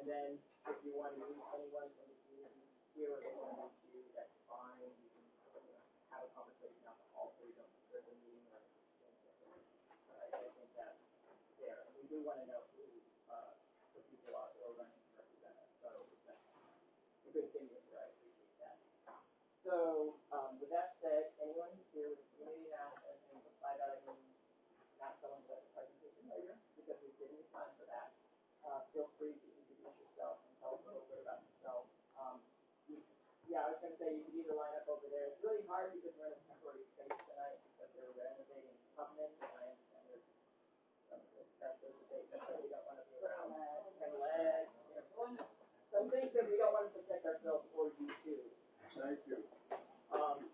And then if you want to meet anyone from the community here or they want to meet you, that's fine. You can have a conversation out the hall so you don't disturb the meeting or I think that's there. And we do want to know who the people are who are running to represent us. So that's a good thing here. I appreciate that. So with that said, anyone who's here with the community now and apply that I mean not someone who has a presentation later because we've given you time for that. Feel free to introduce yourself and tell us a little bit about yourself. Yeah, I was going to say you could either line up over there. It's really hard because we're in a temporary space tonight because they're renovating Tubman, and I understand there's some special debate that we don't want to be around. And legs, some things that we don't want to subject ourselves or you to. Thank you.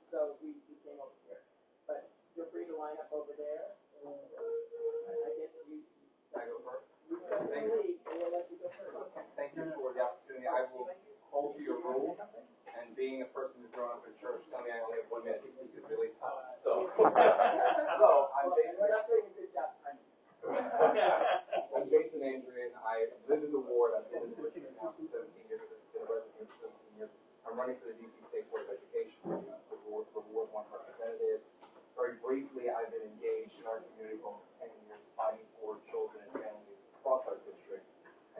So we came over here. But feel free to line up over there. I guess you. Can I go first? Thank you. We'll let you go first. Thank you for the opportunity. I will hold to your rules. And being a person who's grown up in church, tell me I only have 1 minute to speak is really tough. So, I'm Jason. We're not doing a good job. I'm Jason Andrew. I live in the ward. I've been in the district now for 17 years. I've been a resident for 17 years. I'm running for the DC State Board of Education for Ward 1 representative. Very briefly, I've been engaged in our community for over 10 years, fighting for children and families across our district,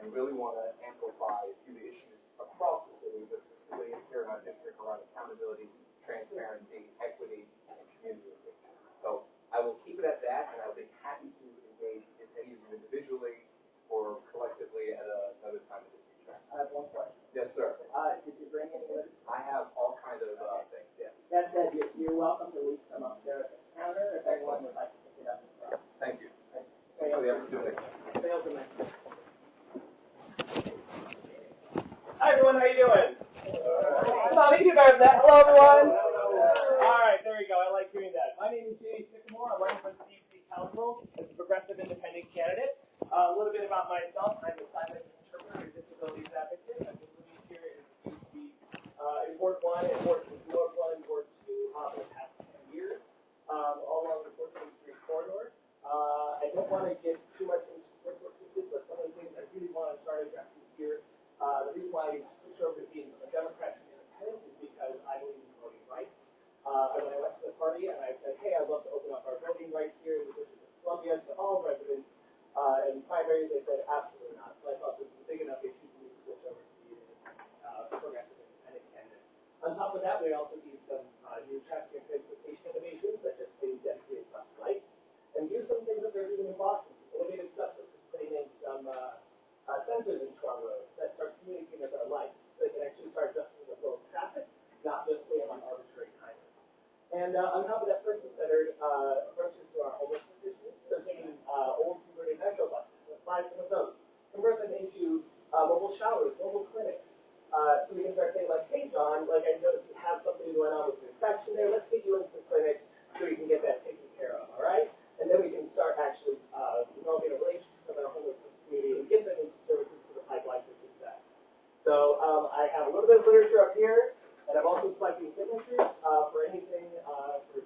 and really want to amplify a few issues across the city, but specifically here in our district around accountability, transparency, equity, and community engagement. So I will keep it at that, and I'll be happy to engage with any of you individually or collectively at another time in the future. I have one question. Yes, sir. Did you bring any with you? I have all kinds of things, yes. That said, you're welcome to leave some up there at the counter if anyone would like to pick it up as well. Thank you. Thanks for the opportunity. Salesman. Hi everyone, how you doing? Come on, we can do better than that. Hello everyone. All right, there we go. I like hearing that. My name is Jay Sycamore. I'm running for the DC Council as a progressive independent candidate. A little bit about myself. I'm a sign language interpreter and disabilities advocate. I've been living here in DC in Ward 1 and Ward 2 for the past 10 years, all along the 14th Street corridor. I don't want to get too much into what but some of the things I really want to start addressing here. The reason why I switched over to being a Democrat and independent is because I believe in voting rights. And when I went to the party and I said, hey, I'd love to open up our voting rights here in the District of Columbia to all residents and primaries, they said absolutely not. So I thought this was a big enough issue for me to switch over to being a progressive independent candidate. On top of that, we also need some new traffic and transportation innovations, such as putting dedicated bus lights, and do some things that they're doing in Boston, some innovative stuff, such as putting in some sensors into our roads that start communicating with our lights, so they can actually start adjusting the flow of traffic, not just wait on arbitrary timers. And on top of that, person-centered approaches to our homelessness issues, so taking old converted metro buses, let's buy some of those, convert them into mobile showers, mobile clinics. So we can start saying like, hey John, like I noticed you have something going on with your infection there, let's get you into the clinic so we can get that taken care of, all right? And then we can start actually developing a relationship with our homelessness community and get them into services for the pipeline for success. So I have a little bit of literature up here, and I'm also collecting signatures for anything for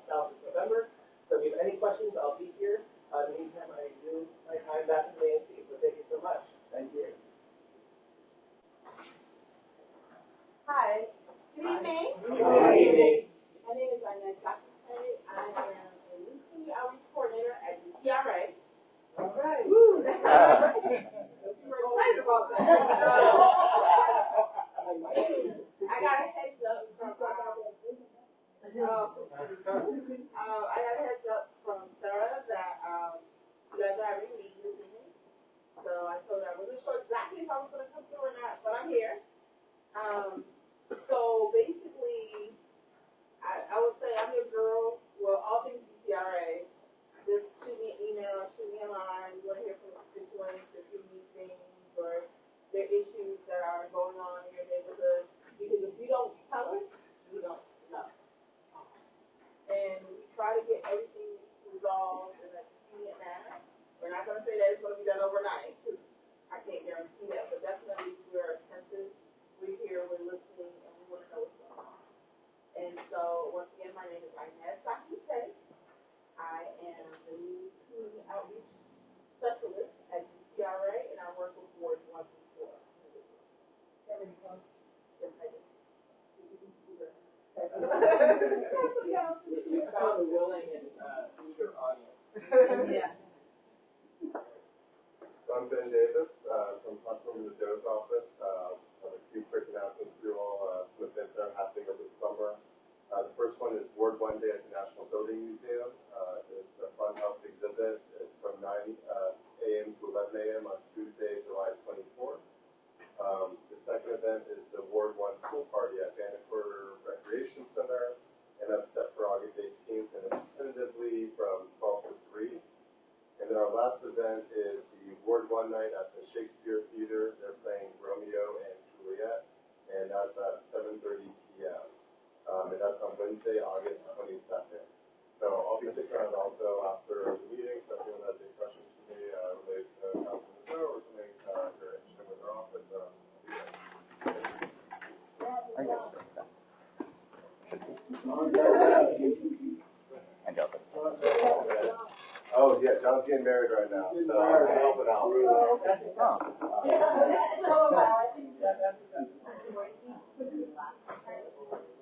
ballot this November. So if you have any questions, I'll be here. In the meantime, I do my time back to the ANC, so thank you so much. Thank you. Hi. Good evening. Good evening. My name is Annette Dr. I am a new community outreach coordinator at the TRA. All right. Woo! You were excited about that. I got a heads up from Sarah that you guys are having a meeting this evening. So I told her I wasn't sure exactly if I was going to come through or not, but I'm here. So basically, I would say I'm your girl. Well, all things DCRA. Just shoot me an email, shoot me a line. You want to hear from the constituents, if you need things or there are issues that are going on in your neighborhood. Because if you don't tell us, we don't know. And we try to get everything resolved in a expedient manner. We're not going to say that it's going to be done overnight, because I can't guarantee that, but definitely we're attentive. We're here, we're listening, and we want to know what's going on. And so, once again, my name is Inez Dr. I am the new community outreach specialist at DCRA, and I work with Ward 1 through 4. I'm Ben Davis from Councilman Joe's office. I have a few quick announcements for you all. Some events that are happening over the summer. The first one is Ward 1 Day at the National Building Museum. It's a fun house exhibit. It's from 9 a.m. to 11 a.m. on Tuesday, July 24th. The second event is the Ward 1 Pool Party at Banneker Recreation Center, and that's set for August 18th, and it's tentatively from 12 to 3. And then our last event is the Ward 1 night at the Shakespeare Theater. They're playing Romeo and Juliet, and that's at 7:30 p.m. And that's on Wednesday, August 22nd. So I'll be sticking around also after the meeting, so if anyone has any questions for me related to Councilman Joe or something you're interested with our office, I'll be there. Oh yeah, John's getting married right now, so I'm helping out.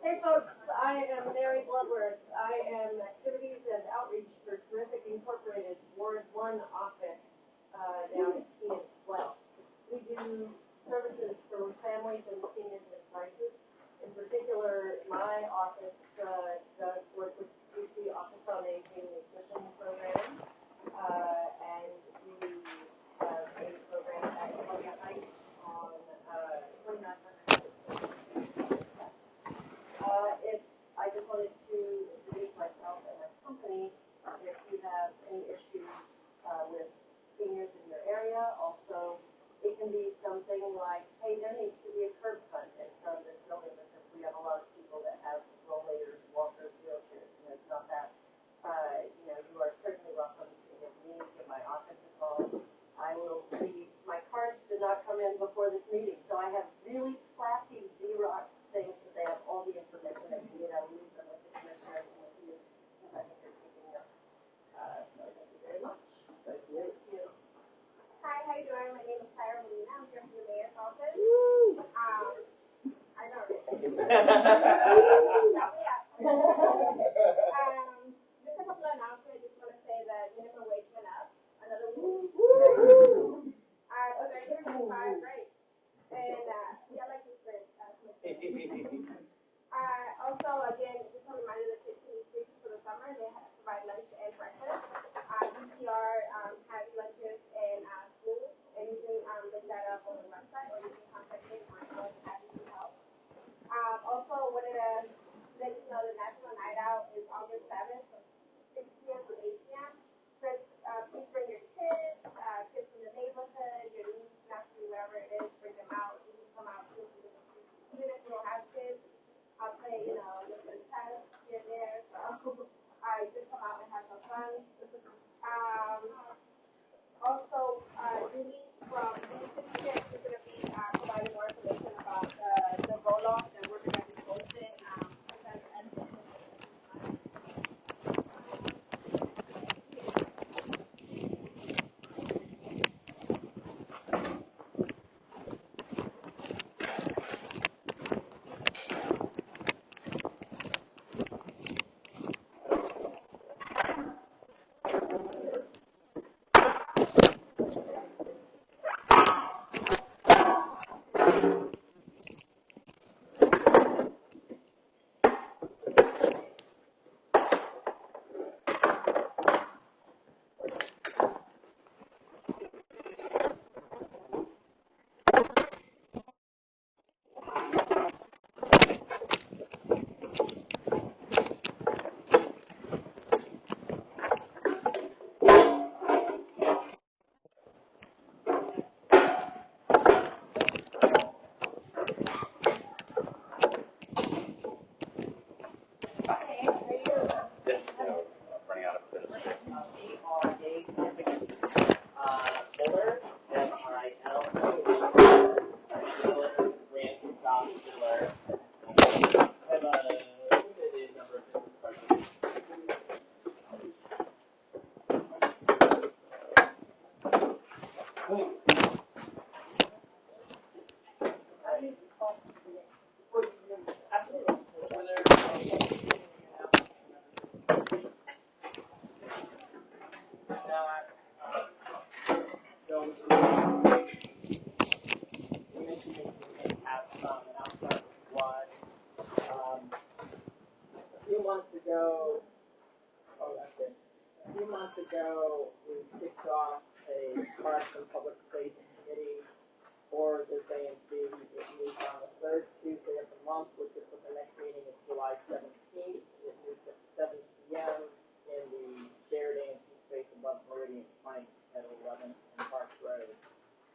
Hey folks, I am Mary Bloodworth. I am Activities and Outreach for Terrific Incorporated, Ward 1 office down at Key and Well. We do services for families and seniors in crisis. In particular, my office does work with DC Office on Aging Nutrition Program, and we have a program at Columbia Heights on 2900. I just wanted to introduce myself and my company. If you have any issues with seniors in your area, also it can be something like, hey, there needs to be a curb cut in front of this building because we have a lot of people that have rollators, walkers, wheelchairs, and it's not that. You are certainly welcome to give me, give my office a call. I will see. My cards did not come in before this meeting, so I have really classy Xerox things that they have all the information that you need. I will leave them with the commissioners and with you. I think you're keeping up. So thank you very much. Thank you. Hi, how you doing? My name is Tyra Molina. I'm here from the mayor's office. I know, right? Yeah. Just a couple of announcements. I just want to say that minimum wage went up. Another week. So they're going to right? And yeah, like you said, also, again, just a reminder that 15 spaces for the summer, they provide lunch and breakfast. DCR has lunches in schools, and you can look that up on the website, or you can contact me. I'm more than happy to help. Also, wanted to let you know the National Night Out is August 7th, from 6 p.m. to 8 p.m. Please bring your kids, kids from the neighborhood, your niece, nephew, whatever it is, bring them out. You can come out too. Even if you don't have kids, I'll play, a little bit of tennis here and there. So, just come out and have some fun. Also, Julie from D6 is going to be providing more information about the roll-off that we're going to be posting. you mentioned that you may have some, and I'll start with one. A few months ago, we kicked off a Parks and Public Space Committee for this ANC. It meets on the third Tuesday of the month, which is the next meeting is July 17th. It meets at 7 p.m. in the shared ANC space above Meridian Plank at 11 in Parks Road.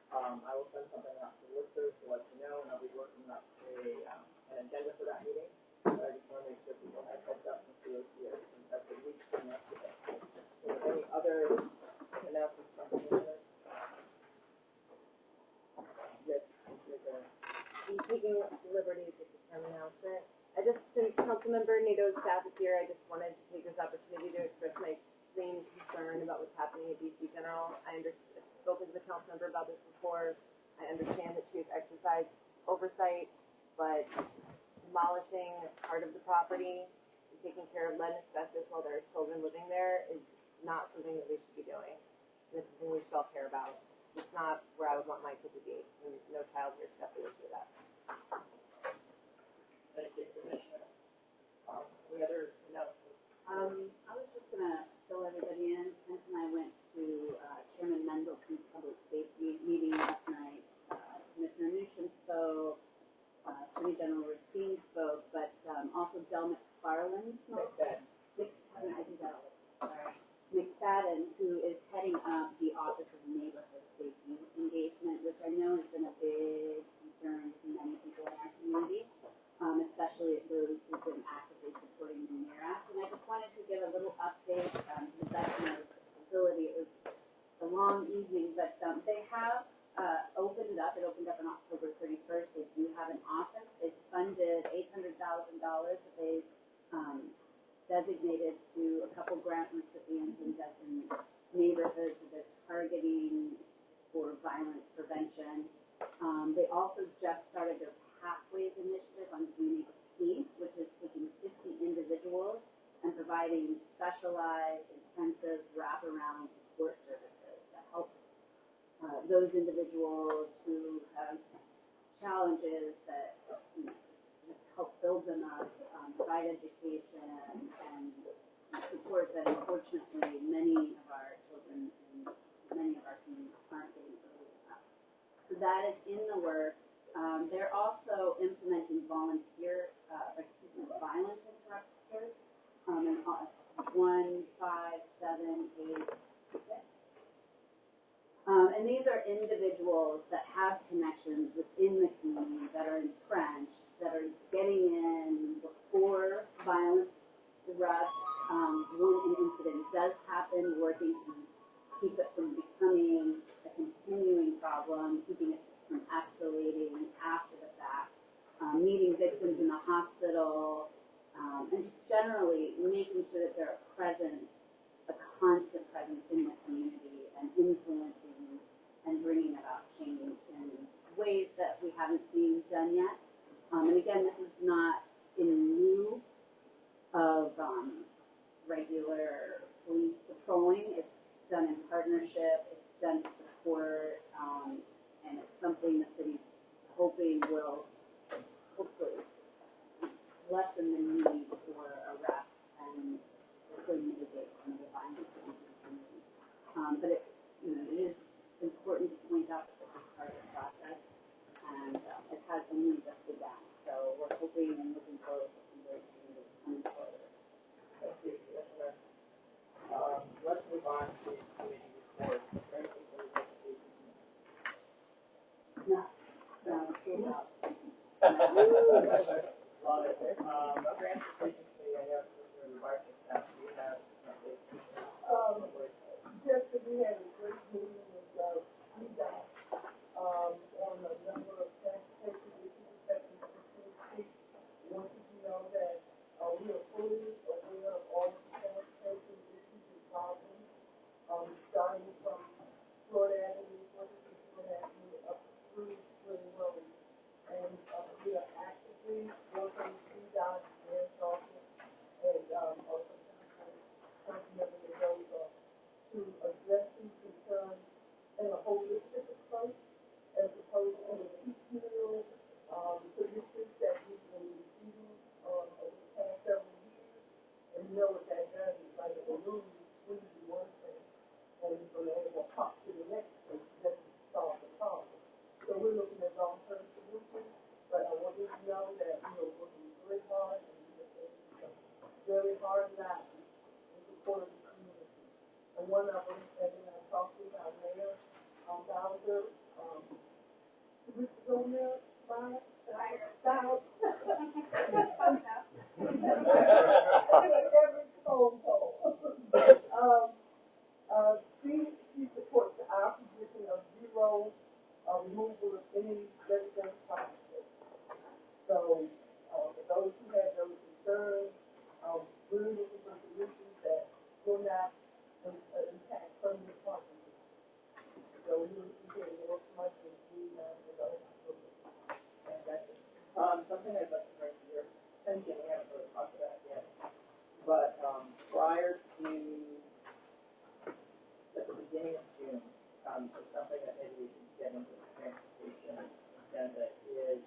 I will send something out to listeners to let you know, and I'll be working up an agenda for that meeting. But I just want to make sure people have heads up and see what's here. That's a week from yesterday. Any other announcements from the commissioners? Yes, I'm taking liberties with the term announcement. Since Councilmember Nato's staff is here, I just wanted to take this opportunity to express my extreme concern about what's happening at DC General. I've spoken to the council member about this before. I understand that she has exercised oversight, but demolishing part of the property and taking care of lead and asbestos while there are children living there is not something that we should be doing. And it's something we should all care about. It's not where I would want my kid to be, and no child here should have to go through that. Thank you, Commissioner. Any other announcements? I was just gonna fill everybody in. Kent and I went to Chairman Mendelson's public safety meeting last night. Commissioner Newsham spoke, Attorney General Racine spoke, but also Del McFarland spoke. I do that all the time. McFadden, who is heading up the Office of Neighborhood Safety Engagement, which I know has been a big concern to many people in our community, especially those who've been actively supporting the MARE Act. And I just wanted to give a little update to the best of my ability. It was a long evening, but they have opened it up. It opened up on October 31st. They do have an office. They've funded $800,000 that they've designated to a couple grant recipients in neighborhoods that they're targeting for violence prevention. They also just started their Pathways initiative on June 18th, which is taking 50 individuals and providing specialized, intensive, wraparound support services to help those individuals who have challenges that just help build them up, provide education and support that unfortunately many of our children and many of our communities aren't getting early enough. So that is in the works. They're also implementing violence interrupters in 1, 5, 7, 8, 6. And these are individuals that have connections within the community that are entrenched, that are getting in before violence erupts. When an incident does happen, working to keep it from becoming a continuing problem, keeping it from escalating after the fact, meeting victims in the hospital, and just generally making sure that they're a constant presence in the community and influencing and bringing about change in ways that we haven't seen done yet. And again, this is not in lieu of regular police patrolling. It's done in partnership, it's done to support, and it's something the city's hoping will hopefully lessen the need for arrests and hopefully mitigate some of the violence in the community. But it is important to point out that this is part of the process, and it has only just begun. So we're hoping and looking forward to some great changes coming forward. Thank you, Commissioner. Let's move on to committee reports. Is there anything from the education committee? No, still not. Love it. Transportation committee, I know Commissioner Martin, do you have an update? Just that we had a great meeting with VDOT on a number of transportation issues that we speak. We want you to know that we are fully aware of all of the transportation issues and problems, starting from Florida Avenue, Florida Avenue, up through Spring Road. And we are actively working with VDOT and also holistic approach as opposed to the piecemeal, statistics that we've been receiving, over the past several years. And you know what that does is like a balloon squeeze one thing and it's going to pop to the next thing just to solve the problem. So we're looking at long-term solutions, but I want you to know that we are working very hard and we are taking some very hard lessons in support of the community. And one of them, and then I talked to our mayor, Bowser, 2 weeks ago now, every phone call. She supports our position of zero removal of any residential property. So, for those who have those concerns, we're looking for solutions that will not impact permanent property. So we're getting more much than and that's it. Something I'd like to bring to your attention, we haven't really talked about it yet, but prior to at the beginning of June, it's something that maybe we can get into the transportation agenda is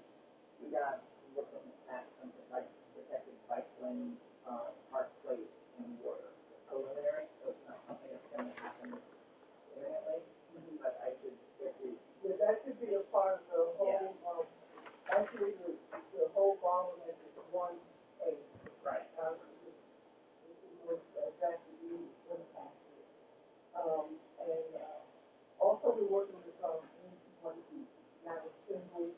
we got looking at something like protected bike lanes, Park Place and water. Preliminary, so it's not something that's going to happen imminently, but I should get the. Yeah, that should be a part of the whole, actually the whole volume is one page. Right. This is what exactly you impacted. And also we're working with ANC 1 not a single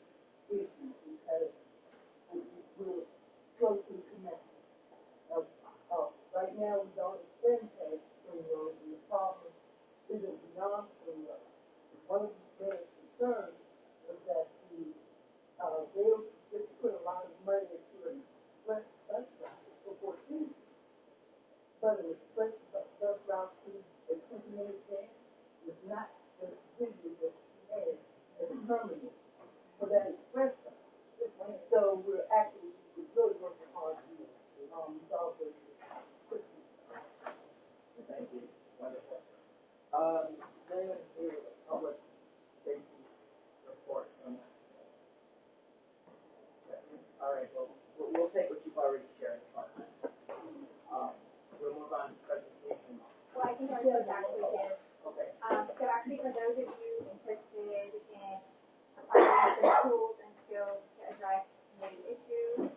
issue because we're closely connected. Right now we don't extend past spring road, and the problem isn't beyond spring road. One of the biggest concerns is that they'll just put a lot of money into an express bus route for 14. But an express bus route to a 20-minute jam is not the vision that she has as permanent for that express bus. So we're really working hard to resolve those quickly. Thank you. Wonderful. Then let's do a public safety report on that. All right, well, we'll take what you've already shared. We'll move on to presentation. Well, I can tell you exactly this. Okay. So actually, for those of you interested in finding some tools and skills to address community issues,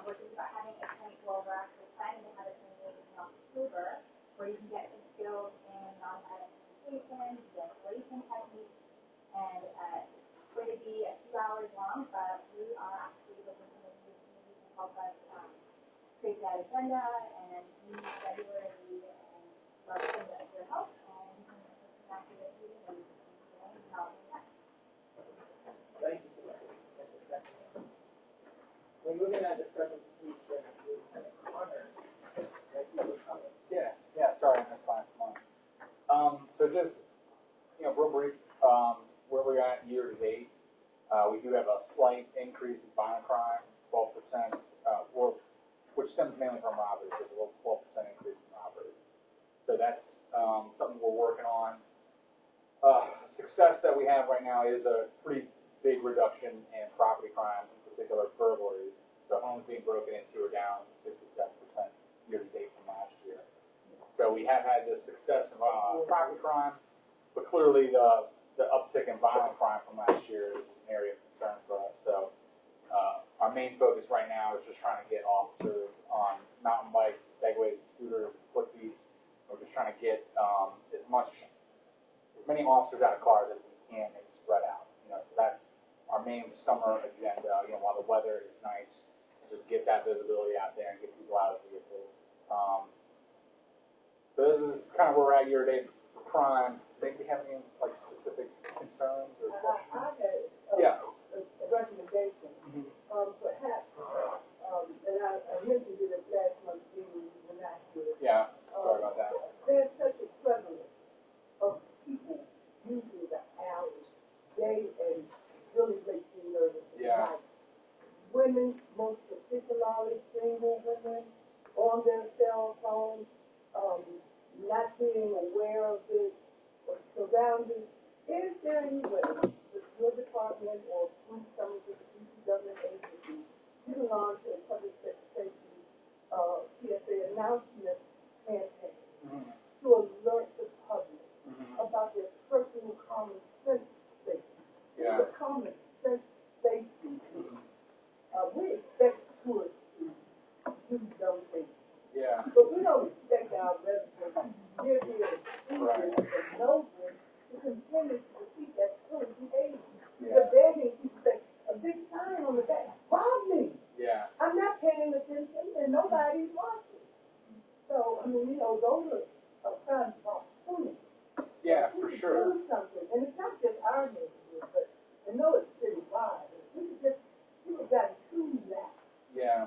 we're just about having a 2012, we're actually planning to have a 28 in October, where you can get some skills in nonviolent communication, de-escalation techniques, and it's going to be a few hours long, but we are actually looking for the community to help us create that agenda and meet regularly and love your help and after this meeting and how it works. Thank you for that. We're moving on to presentation with Lieutenant Connors. Thank you for coming. Yeah, sorry, I missed last month. So just, real brief, where we're at year to date, we do have a slight increase in violent crime, 12%, which stems mainly from robberies. There's a 12% increase in robberies. So that's something we're working on. Success that we have right now is a pretty big reduction in property crime, in particular burglaries. So homes being broken into are down 67% year to date from last year. So we have had the success of property crime, but clearly the uptick in violent crime from last year is an area of concern for us. So our main focus right now is just trying to get officers on mountain bikes, segways, scooters, foot feeds. We're just trying to get as many officers out of cars as we can and spread out. So that's our main summer agenda. While the weather is nice, just get that visibility out there and get people out of vehicles. So this is kind of where we're at year to date for crime. Do you have any specific concerns or questions? I had a recommendation. Perhaps, and I mentioned it at last month's meeting, we were not here. Yeah, sorry about that. There's such a prevalence of people using the alley day and really makes me nervous. Yeah. Women, most particularly single women, on their cell phones, not being aware of the surroundings, Is there any way that your department or through some of the DC government agencies, you launch a public safety, PSA announcement campaign to alert the public about their personal common sense safety? Yeah. The common sense safety. We expect tourists to do those things. Yeah. But we don't expect our residents here and nowhere to continue to repeat that tourist behavior. The begging people say, a big sign on the back, rob me. Yeah. I'm not paying attention and nobody's watching. So, I mean, those are signs of opportunity. Yeah, We for could sure. do something, and it's not just our neighborhood, but I know it's citywide. We could just, people got to choose that. Yeah.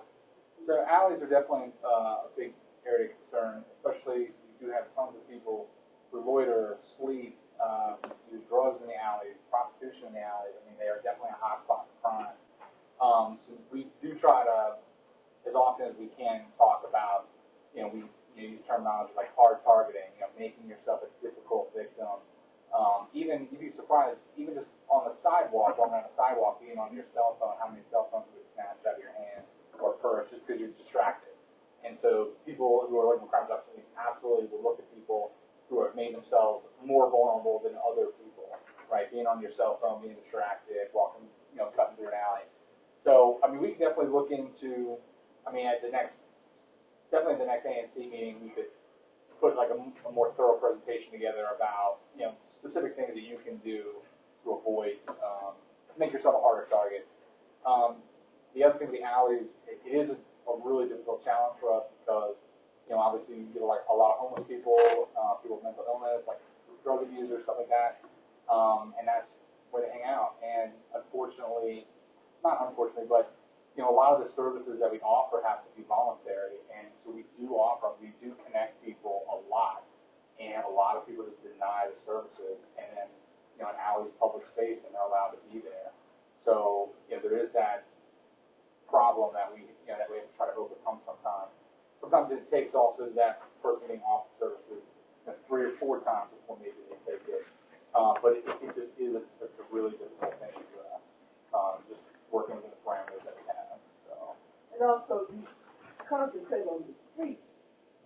So alleys are definitely a big area of concern, especially you do have tons of people who loiter, sleep, use drugs in the alleys, prostitution in the alleys. I mean, they are definitely a hotspot for crime. So we do try to, as often as we can, talk about, we use terminology like hard targeting, making yourself a difficult victim. Even, you'd be surprised, even just on the sidewalk, walking on the sidewalk, being on your cell phone, how many cell phones would snatch out of your hand or purse just because you're distracted. And so people who are looking for crime reduction absolutely will look at people who have made themselves more vulnerable than other people, right? Being on your cell phone, being distracted, walking, cutting through an alley. So, I mean, we can definitely look into, at the next ANC meeting, we could put like a more thorough presentation together about, specific things that you can do to avoid, make yourself a harder target. The other thing with the alleys, it is a really difficult challenge for us because, obviously you get like a lot of homeless people, people with mental illness, like drug abusers, stuff like that, and that's where they hang out. And unfortunately, not unfortunately, but a lot of the services that we offer have to be voluntary, and so we do connect people a lot, and a lot of people just deny the services, and then, an alley's public space, and they're allowed to be there. So, there is that problem that we have to try to overcome sometimes. Sometimes it takes also that person being off the services 3 or 4 times before maybe they take it. But it just is a really difficult thing to address. Just working within the parameters that we have. So. And also, you concentrate on the street.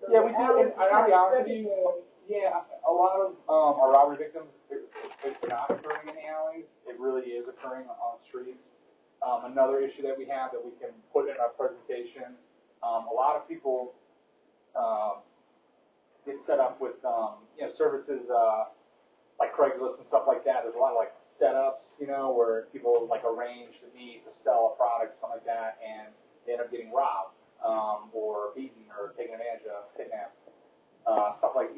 So yeah, we do. And I'll be honest with you, a lot of our robbery victims, it's not occurring in the alleys. It really is occurring on streets. Another issue that we have that we can put in our presentation, a lot of people get set up with services like Craigslist and stuff like that. There's a lot of like setups, where people like arrange to meet to sell a product or something like that, and they end up getting robbed or beaten or taken advantage of, kidnapped. Stuff like,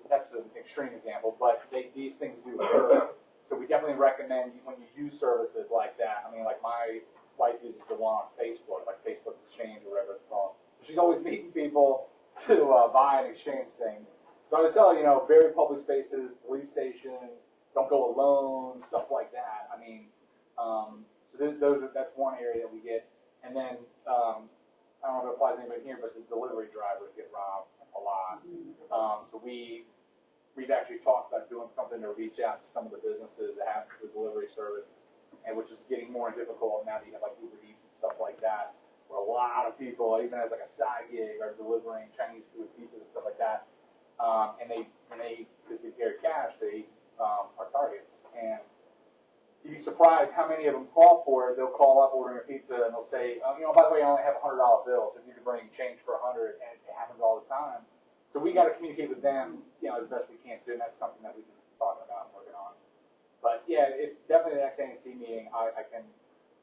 that's an extreme example, but these things do occur. So we definitely recommend when you use services like that. Like my wife uses the one on Facebook, like Facebook Exchange or whatever it's called. She's always meeting people to buy and exchange things. So I would tell her, very public spaces, police stations, don't go alone, stuff like that. So that's one area that we get. And then, I don't know if it applies to anybody here, but the delivery drivers get robbed a lot. So we've actually talked about doing something to reach out to some of the businesses that have the delivery service, and which is getting more difficult now that you have like Uber Eats and stuff like that, where a lot of people, even as like a side gig, are delivering Chinese food, pizzas and stuff like that. And they, because they carry cash, they are targets. And you'd be surprised how many of them call for it. They'll call up ordering a pizza and they'll say, by the way, I only have a $100 bill, so if you could bring change for $100, and it happens all the time. So we got to communicate with them, as best we can too, and that's something that we've been talking about and working on. But yeah, definitely the next ANC meeting, I can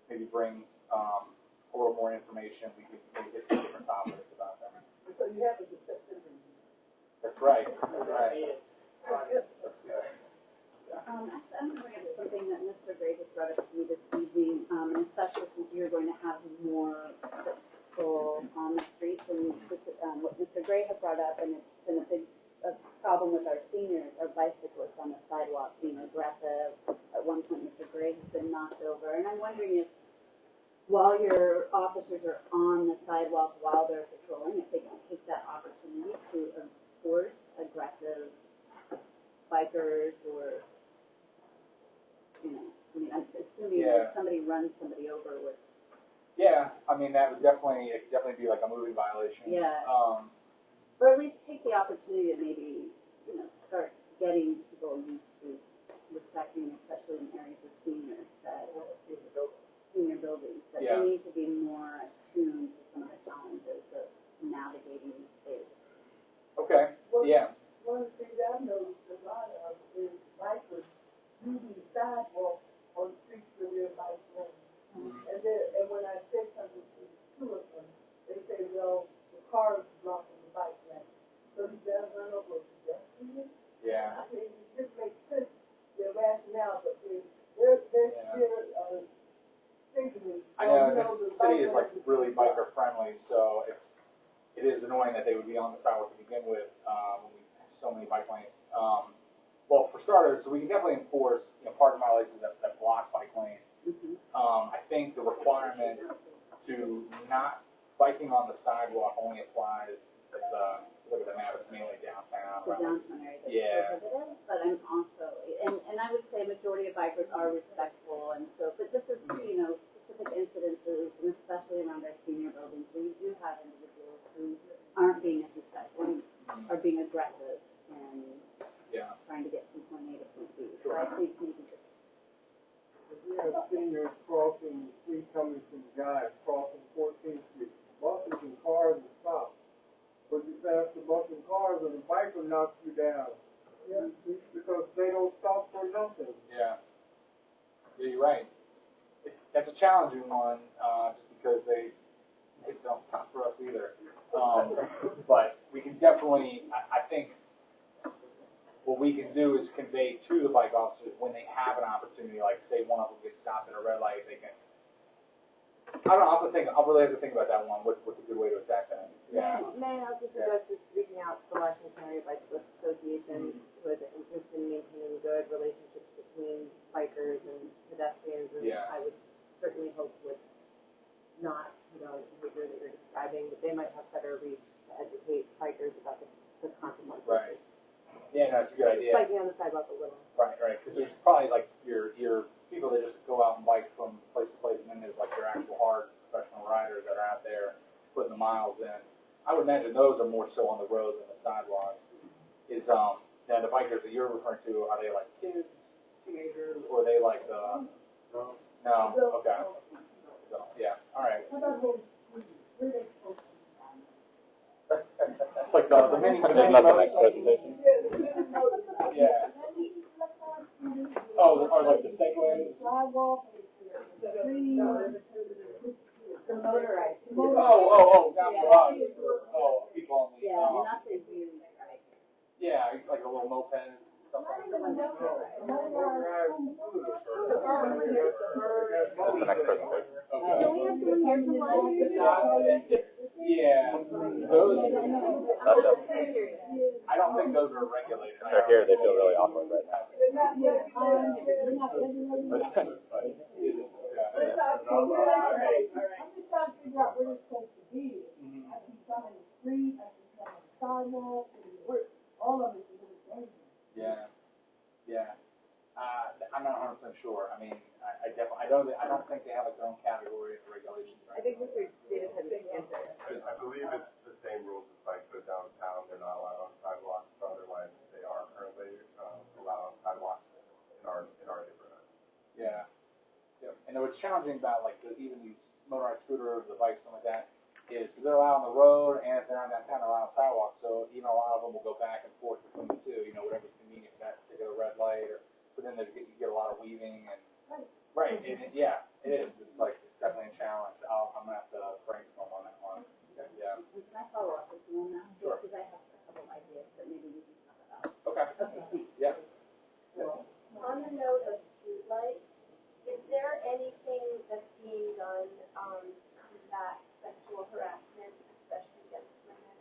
maybe bring a little more information. We could maybe get some different topics about that. So you have a September. That's right. That's right. That's good. Actually, I'm going to bring up something that Mr. Gray just brought up to me this evening, and especially since you're going to have more people on the streets, and what Mr. Gray had brought up, and it's been a big problem with our seniors, our bicyclists on the sidewalk being aggressive. At one point, Mr. Gray has been knocked over, and I'm wondering if, while your officers are on the sidewalk while they're patrolling, if they can take that opportunity to enforce aggressive bikers or I mean, I'm assuming Yeah. if somebody runs somebody over with, Yeah, I mean, that would definitely be like a moving violation. Yeah. Or at least take the opportunity to maybe, start getting people used to respecting, especially in areas of seniors, that senior buildings, that Yeah. they need to be more attuned to some of the challenges of navigating these spaces. Okay, yeah. One of the things I've noticed a lot of is bikers using the sidewalk on the streets where their bikes run. And when I say something to the two of them, they say, well, the car is blocking the bike lane. So you better run over a pedestrian. Yeah. I mean, it just makes sense, their rationale, but they're thinking. I know this city is like really biker friendly, so it is annoying that they would be on the sidewalk to begin with when we have so many bike lanes. Well, for starters, so we can definitely enforce parking violations that block bike lanes. I think the requirement to not biking on the sidewalk only applies. Look at the map; it's mainly downtown. The downtown area that's Yeah. prohibited, but I'm also, and I would say a majority of bikers are respectful, and so, but this is, specific incidences, and especially around our senior buildings, where you do have individuals who aren't being as respectful, and are being aggressive, and trying to get from point A to point B. So I think maybe just. If we have seniors crossing the street coming from Jive, crossing 14th Street, buses and cars will stop. But you pass the bus and cars and the biker knocks you down. Yeah. Because they don't stop for nothing. Yeah. Yeah, you're right. That's a challenging one, just because they don't stop for us either. But we can definitely, I think, what we can do is convey to the bike officers when they have an opportunity, like say one of them gets stopped at a red light, they can. I don't know. I'll really have to think about that one. What's a good way to attack that? Yeah. May I also suggest just reaching out to the Washington Area Bicyclist Association, who has an interest in maintaining good relationships between bikers and pedestrians, and I would certainly hope with not, the behavior that you're describing, that they might have better reach to educate bikers about the consequences. Right. Yeah, no, it's a good idea. Spiking on the sidewalk a little. Right. Because there's probably like your people that just go out and bike from place to place, and then there's like your actual hard professional riders that are out there putting the miles in. I would imagine those are more so on the roads than the sidewalks. Now the bikers that you're referring to, are they like kids, teenagers, or are they like No. Okay. So, yeah. All right. Like the mini. Isn't that the next presentation? Yeah. Oh, or like the segways. The motorized. Oh, down the bus for people on the. Not the really right. Yeah, like a little moped and stuff like that. That's the next presentation. Okay. Can we have someone here from Washington? Yeah, those. Not them. I don't think those are regulated. If they're here, they feel really awkward right now. I'm just trying to figure out where it's supposed to be. I see some in the street, I see some on the sidewalk, all of it's a little dangerous. Yeah. I'm not 100% sure. I mean, I don't think they have like their own category of regulations. Right? I think Mr. Davis had the answer. I believe it's the same rules as bikes are downtown. They're not allowed on sidewalks, but otherwise they are currently allowed on sidewalks in our neighborhood. Yeah. And what's challenging about like even these motorized scooters, the bikes, something like that, is because they're allowed on the road, and if they're on downtown, they're allowed on sidewalks. So a lot of them will go back and forth between the two. Whatever's convenient for that particular red light, or so then you get a lot of weaving and right. And it is. It's definitely a challenge. I'm gonna have to brainstorm on that one. Yeah. Can I follow up with you on that? Sure. Because I have a couple ideas that maybe we can talk about. Okay. Thanks. Yeah. On the note of streetlights, is there anything that's being done to combat sexual harassment, especially against women?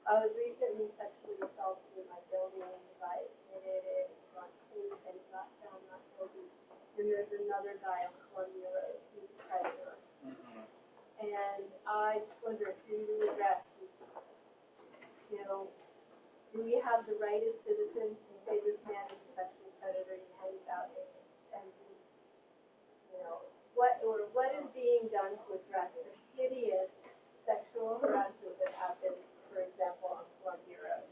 I was recently sexually assaulted in my building, and I admitted it, got sued, and got found not guilty. And there's another guy on Columbia Road who's a predator. And I just wonder if you address, do we have the right as citizens to say this man is a sexual predator, you hand out it, and we one to address the hideous sexual harassment that happens, for example, on Columbia Road.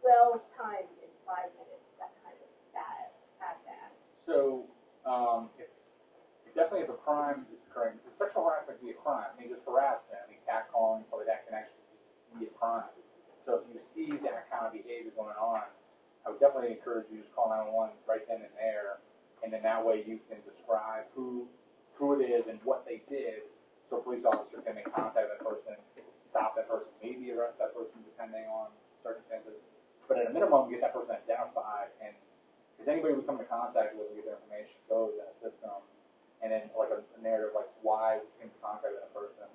12 times in 5 minutes, that kind of bad, bad. So, if definitely if a crime is occurring, the sexual harassment can be a crime. I mean, just harassment, I mean, catcalling, so that can actually be a crime. So if you see that kind of behavior going on, I would definitely encourage you to just call 911 right then and there, and then that way you can describe who it is and what they did, so a police officer can make contact with that person, stop that person, maybe arrest that person depending on circumstances. But at a minimum, get that person identified, and because anybody we come into contact with, we get their information, goes in a system, and then like a narrative like why we came into contact with that person.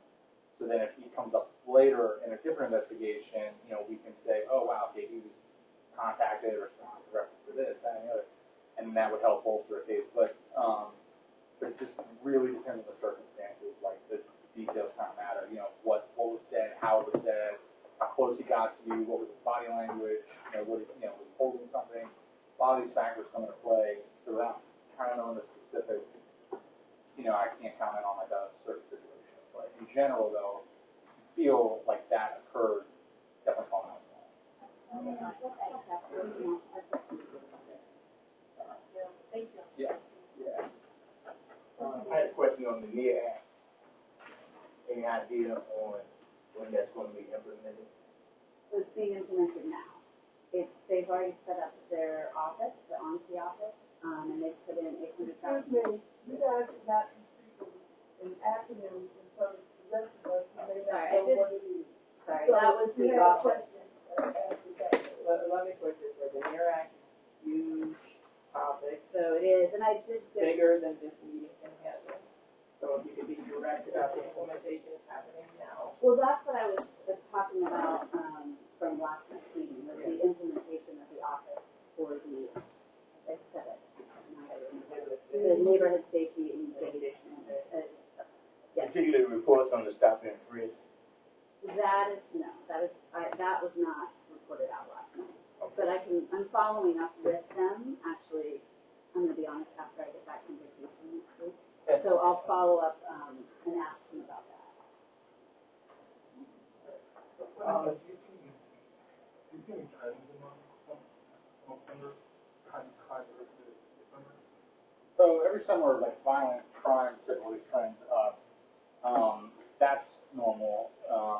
So then if he comes up later in a different investigation, you know, we can say, oh wow, okay, he was contacted or something with reference to this, that, and the other, and that would help bolster a case. But it just really depends on the circumstances. Like the details kind of matter. You know, what was said, how it was said, how close he got to you, what was his body language, you know, was he holding something. A lot of these factors come into play. So without kind of knowing the specifics, you know, I can't comment on like a certain situation. But in general, though, if you feel like that occurred, definitely call 911. Thank you. Yeah. Yeah. I had a question on the NEAR Act. Any idea on when that's going to be implemented? It's being implemented now. They've already set up their office, the ANC office, and they've put in Excuse 800,000. me, you guys are not speaking in acronyms in terms of the rest of us, who may not know what it is. Sorry, So, that was you the had a office. question, after that. Let me put this way, the NEAR Act, huge topic, So it is, and I did get, bigger than this meeting can handle. So if you could be direct about the implementation happening now. well, that's what I was talking about from last night's meeting, was the implementation of the office for the aesthetics. The neighborhood safety and mitigation. Yes. Particularly reports on the stop and frisk. That was not reported out last night. But I'm following up with them, actually, I'm gonna be honest, after I get back from vacation next week. So I'll follow up, and ask them about that. Do you see any trends among some summer kind of summer? So every summer, like violent crime typically trends up. That's normal.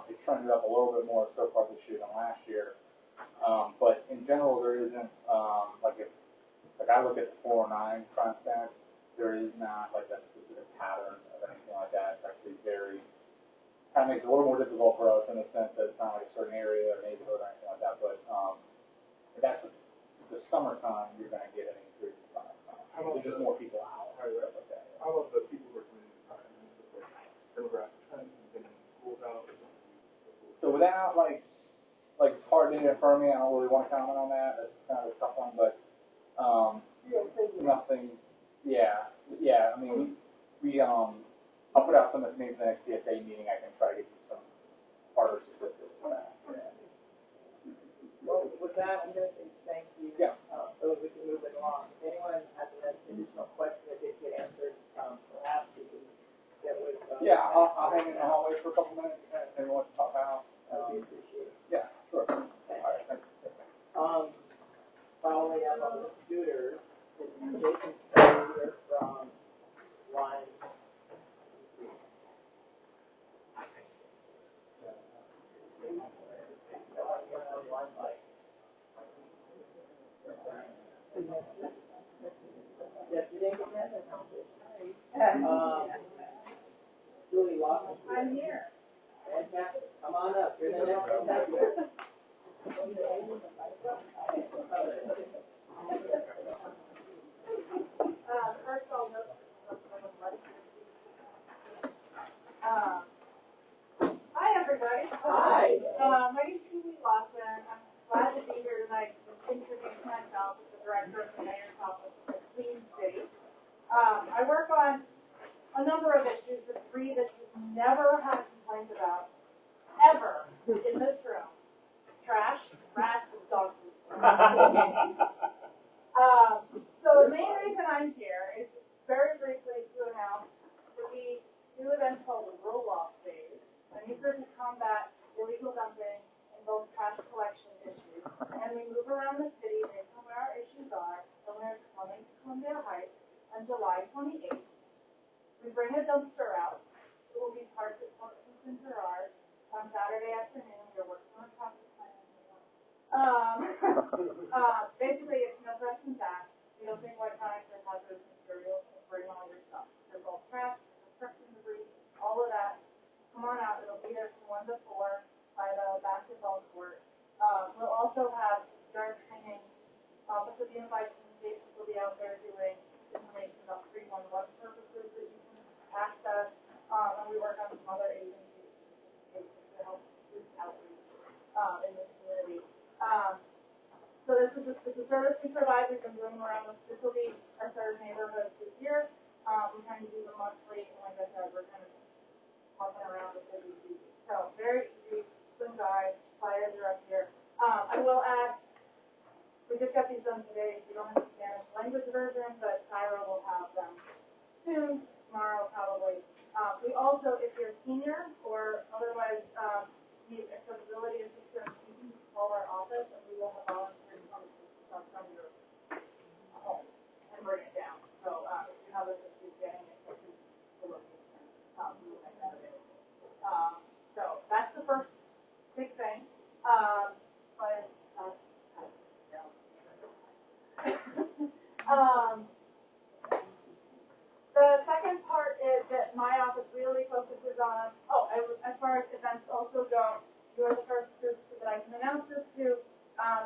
It trended up a little bit more so far this year than last year. But in general, there isn't like I look at the 409 crime stats, there is not like that specific pattern of anything like that. It's actually very kind of makes it a little more difficult for us in the sense that it's not like a certain area or neighborhood or anything like that. But that's the summertime, you're going to get an increase in crime. There's just more people out. Stuff like that. How about the people who are committing the crime? Demographic trends, getting schools out. So without it's hard to affirm me. I don't really want to comment on that. That's kind of a tough one, but nothing. Yeah. I mean, we I'll put out some information for the next PSA meeting. I can try to get you some harder statistics on that. Yeah. Well, with that, I'm gonna say thank you. Yeah. So that we can move it along. If anyone has an additional question that didn't get answered, perhaps we can get with. Yeah, I'll hang in the hallway for a couple minutes. If anyone wants to talk about. We appreciate it. Yeah, sure. All right, thanks. Following up on the scooters, it's Jason Sawyer from Line. Yes, you didn't get that? Julie Lawson. I'm here. Fantastic. Come on up. You're the next contestant. First of all, hi everybody. Hi. My name is Julie Lawson. I'm glad to be here tonight to introduce myself as the director of the Mayor's Office of Clean City. I work on a number of issues, the three that you've never had complaints about, ever, in this room. Trash, rats, and dog food. So the main reason I'm here is very briefly to announce that we do events on July 28th. We bring a dumpster out. It will be parked at Fort Simpson Gerard on Saturday afternoon. We're working on a traffic plan. Basically, it's no questions asked. We don't think electronics or hazardous materials. Bring all your stuff. There's all trash, construction debris, all of that. Come on out. It'll be there from 1 to 4 by the basketball court. We'll also have yard training. Office of Unified Communications will be out there doing information about 311 purposes that you can access. And we work on some other agencies to help with outreach in the community. So this is a service we provide. We've been doing them around. This will be our third neighborhood this year. We're trying to do them monthly, and like I said, we're kind of hopping around with it. So very easy, swing by. Flyers are up here. I will add, we just got these done today. We don't have the Spanish language version, but Tyra will have them soon, tomorrow probably. We also, if you're a senior or otherwise need accessibility assistance, you can call our office and we will have volunteers come from your home and bring it down. So if you have issues getting it to the location, we will make that available. So that's the first big thing. The second part is that my office really focuses on, as far as events also go, you are the first group that I can announce this to.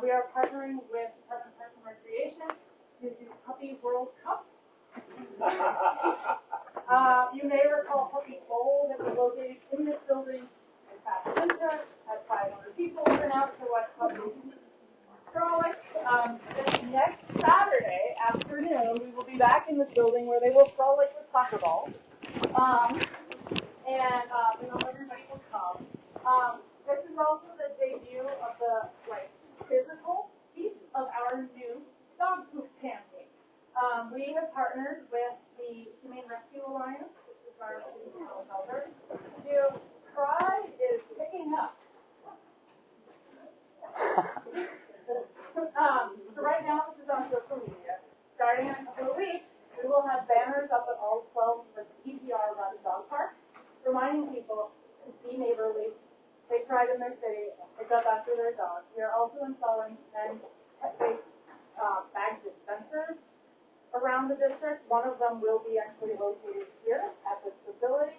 We are partnering with Department of Parks and Recreation to do Puppy World Cup. You may recall Puppy Bowl that was located in this building this past winter. Had 500 people turn out to watch puppies frolic. This next Saturday afternoon, we will be back in this building where they will frolic with soccer balls. We know everybody will come. This is also the debut of the physical piece of our new dog poop campaign. We have partnered with the Humane Rescue Alliance, which is our animal shelter. Pride is picking up. So right now, this is on social media. Starting in a couple of weeks, we will have banners up at all 12 of the PPR-run dog parks, reminding people to be neighborly, take pride in their city, pick up after their dogs. We are also installing 10 pet-based bag dispensers around the district. One of them will be actually located here at this facility.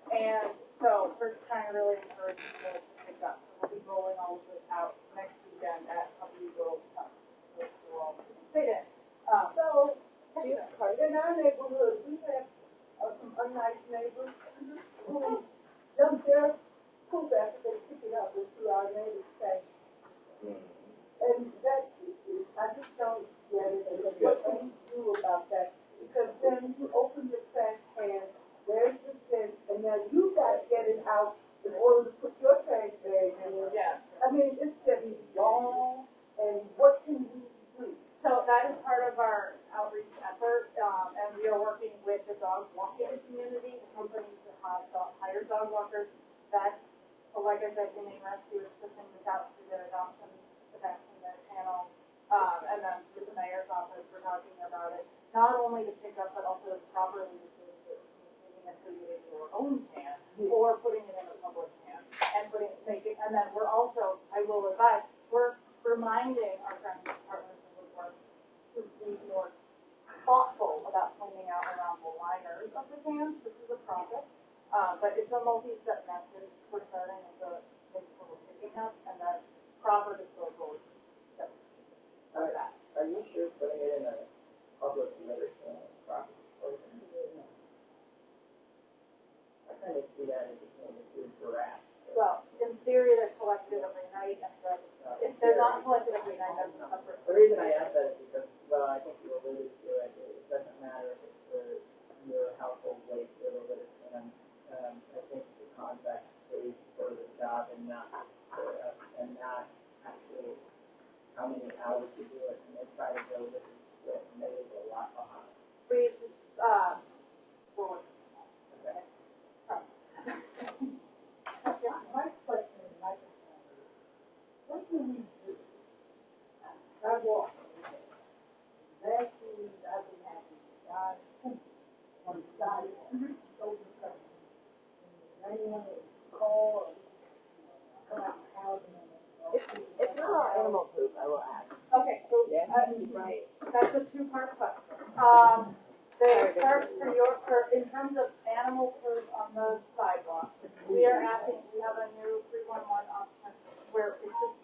And so we're trying to really encourage people to pick up. So we'll be rolling all of this out next weekend at Puppy World Cup, which we'll all participate in. In our neighborhood, we have some unnice neighbors who dump their poop after they pick it up into our neighbor's tank. And that, I just don't get it. And what can you do about that? Because then you open your trash can, there's the bin, and now you got to get it out in order to put your trash bag in there. Yeah. I mean, it's getting long, and what can we do? So that is part of our outreach effort, and we are working with the dog walking community, the companies that have hired dog walkers. That's, like I said, Humane Rescue is pushing this out to the adoption events in their channel, and then with the mayor's office, we're talking about it, not only to pick up, but also to properly dispose it, making it so you in your own can, or putting it in a public can, and and then we're also, I will advise, we're reminding our friends and partners in Woodward to be more thoughtful about cleaning out around the liners of the cans. This is a project, but it's a multi-step method. We're starting with the people picking up and then proper disposal. Are you sure putting it in a public litter process? I kind of see that as a thing to do for rats. Well, in theory, they're collected every night, and if they're not collected every night, that's a separate. The reason I ask that is because, well, I think you alluded to it. It doesn't matter if it's your household waste or the litter can. I think the contract pays for the job and not for us, and not In terms of animal poop on the sidewalk, we have a new 311 option where it's just,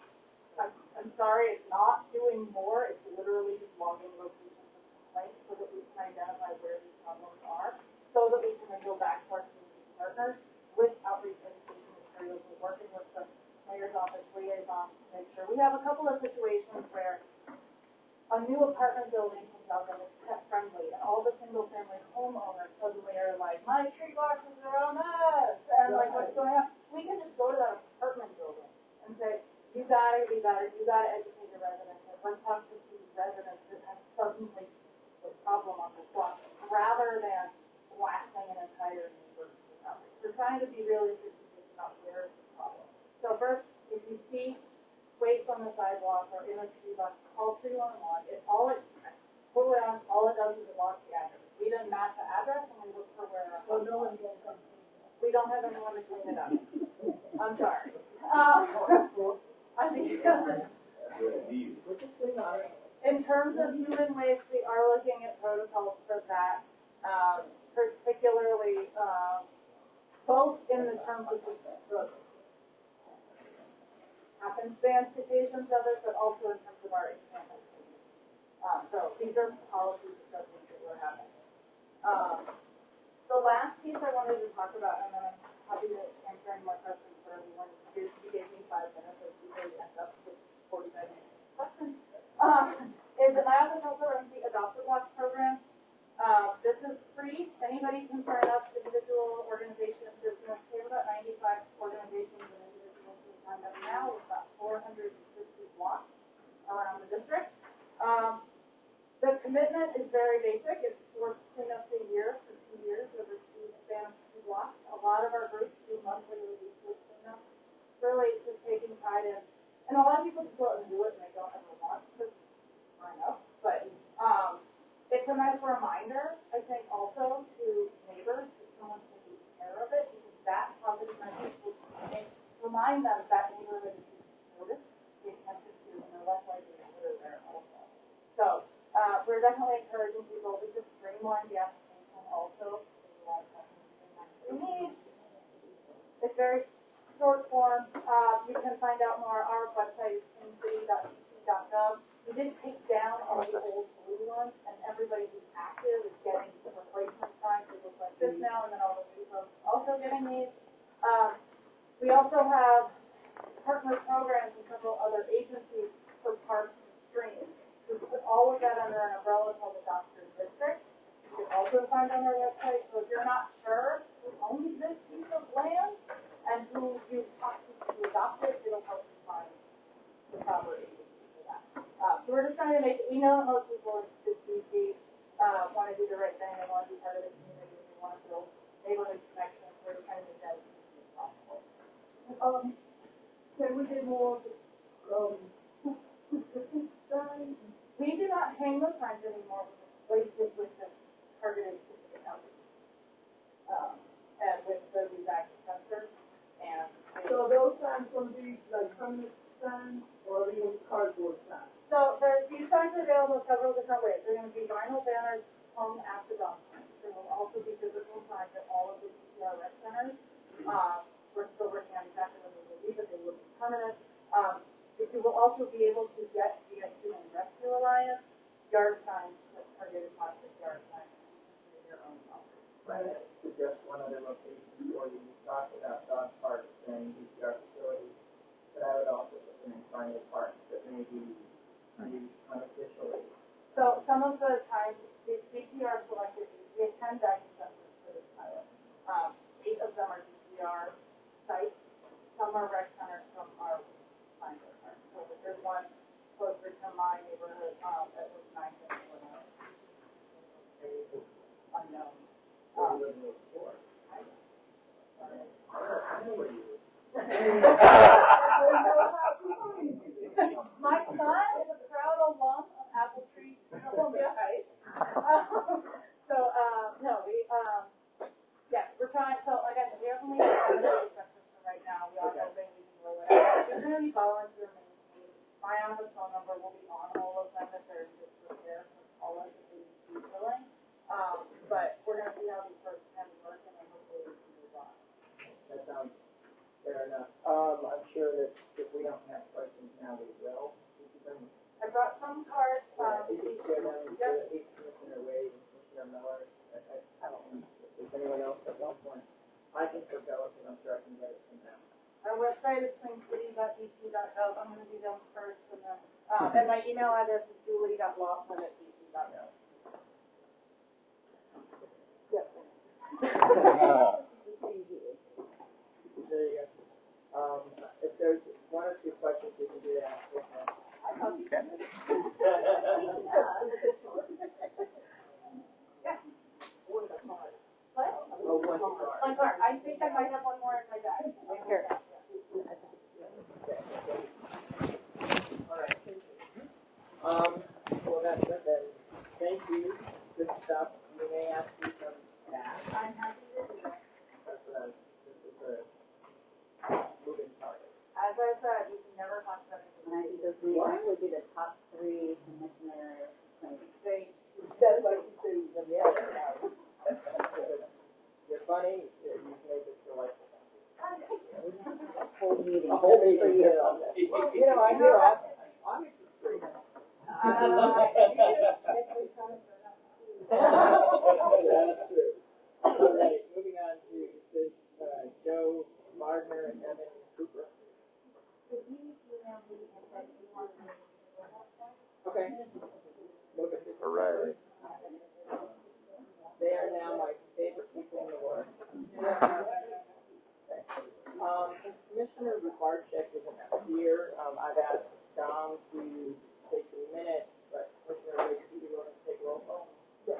I'm sorry, it's not doing more, it's literally just logging locations of complaints so that we can identify where these problems are, so that we can then go back to our community partners with outreach education materials. We're working with the mayor's office liaison to make sure. We have a couple of situations where a new apartment building comes out that is pet friendly, and all the single family homeowners suddenly are like, my tree boxes are a mess, and like, what's going on? We can just go to that apartment building and say, you gotta be better, you gotta educate your residents, and let's talk to these residents that have suddenly a problem on this block, rather than blasting an entire neighborhood. We're trying to be really strategic about where is the problem. So first, if you see waste on the sidewalk or in a tree box, call 311. All it does is it locks the address. We then match the address and we look for where our we don't have anyone to clean it up. I'm sorry. I think in terms of human waste, we are looking at protocols for that, particularly both in the terms of the happenstance occasions of it, but also in terms of our examples. So these are policy discussions that we're having. The last piece I wanted to talk about, and then I'm happy to answer any more questions for everyone. You gave me 5 minutes, so you really end up with 45 minutes questions. Is that my office also runs the Adopt a Block program. This is free. Anybody can sign up, individual organizations. There's we have about 95 organizations and individuals who sign up now. We've got 460 blocks around the district. The commitment is very basic. It's for cleanups a year for 2 years over a span of 2 blocks. A lot of our groups do monthly or weekly cleanups. Really just taking pride in, and a lot of people just go out and do it and they don't ever want to sign up. But it's a nice reminder, I think, also to neighbors that someone's taking care of it, because that positive message will remind them that neighborhood is noticed, the attention to, and they're less likely to litter there also. So we're definitely encouraging people to just streamline the application also. There's a lot of questions we need. It's very short form. You can find out more. Our website is incity.dc.gov. We did take down all the old blue ones, and everybody who's active is getting replacement signs that look like this now, and then all the new folks also getting these. We also have partner programs with several other agencies for parks and streams. We put all of that under an umbrella called the Doctor's District. You can also find on our website. So if you're not sure who owns this piece of land and who you talk to adopt it, it'll help you find the proper agency for that. So we're just trying to make it, we know that most people in this DC want to do the right thing, they want to be part of the community, they want to build neighborhood connections. We're trying to make that as easy as possible. Can we get more signs? We do not hang those signs anymore. We replace it with the targeted specific outreach. And with these active sensors. And so those signs going to be like permanent signs or even cardboard signs? So these signs are available several different ways. They're going to be vinyl banners hung at the dog signs. There will also be physical signs at all of the CPR rec centers. We're still working on exactly when we believe that they will be permanent. You will also be able to get via Human Rescue Alliance yard signs that targeted plastic yard signs in your own property. I suggest one other location for you. You talked about dog parks and DCR facilities, but I would also put them in private parks that may be used unofficially. So some of the times, the DCR selected, we have 10 vacuum sensors for this pilot. 8 of them are DCR sites. Some are rec centers, some are finder parks. So there's one closer to my neighborhood that was 9 unknown. My son is a proud alum of Apple Tree Columbia Heights. Yes, we're trying. So like I said, we have only acceptance for right now. We are hoping we can roll it out. It's going to be volunteer maintained. My office phone number will be on all of them if they're just prepared for all of the things we fill in. anyone else at one point. I can forgo it, and I'm sure I can get it from them. Our website is twincity.dc.gov. I'm gonna do them first, and then, and my email address is julie.lawson@dc.gov. Yes, ma'am. There you go. If there's one or two questions, you can do that. Yes, ma'am. What? Oh, one card. My card. I think I might have one more in my bag. Here. All right. Well, that's it then. Thank you. Good stuff. We may ask you some cash. I'm happy to do that. This is a moving target. As I said, we can never talk about it. And I think those may actually be the top 3 commissioner claims. That's what you say. Yeah. You're funny. You made this delightful. A whole meeting. A whole just for meeting. you. You know, I hear August is free. That's true. All right, moving on to this, Joe Gardner and Evan Cooper. Okay. Look at this. Hooray. They are now my favorite people in the world. Since Commissioner Barczyk isn't here, I've asked Dom to take a minute, but Commissioner Riggs, do you want to take roll call? Yes.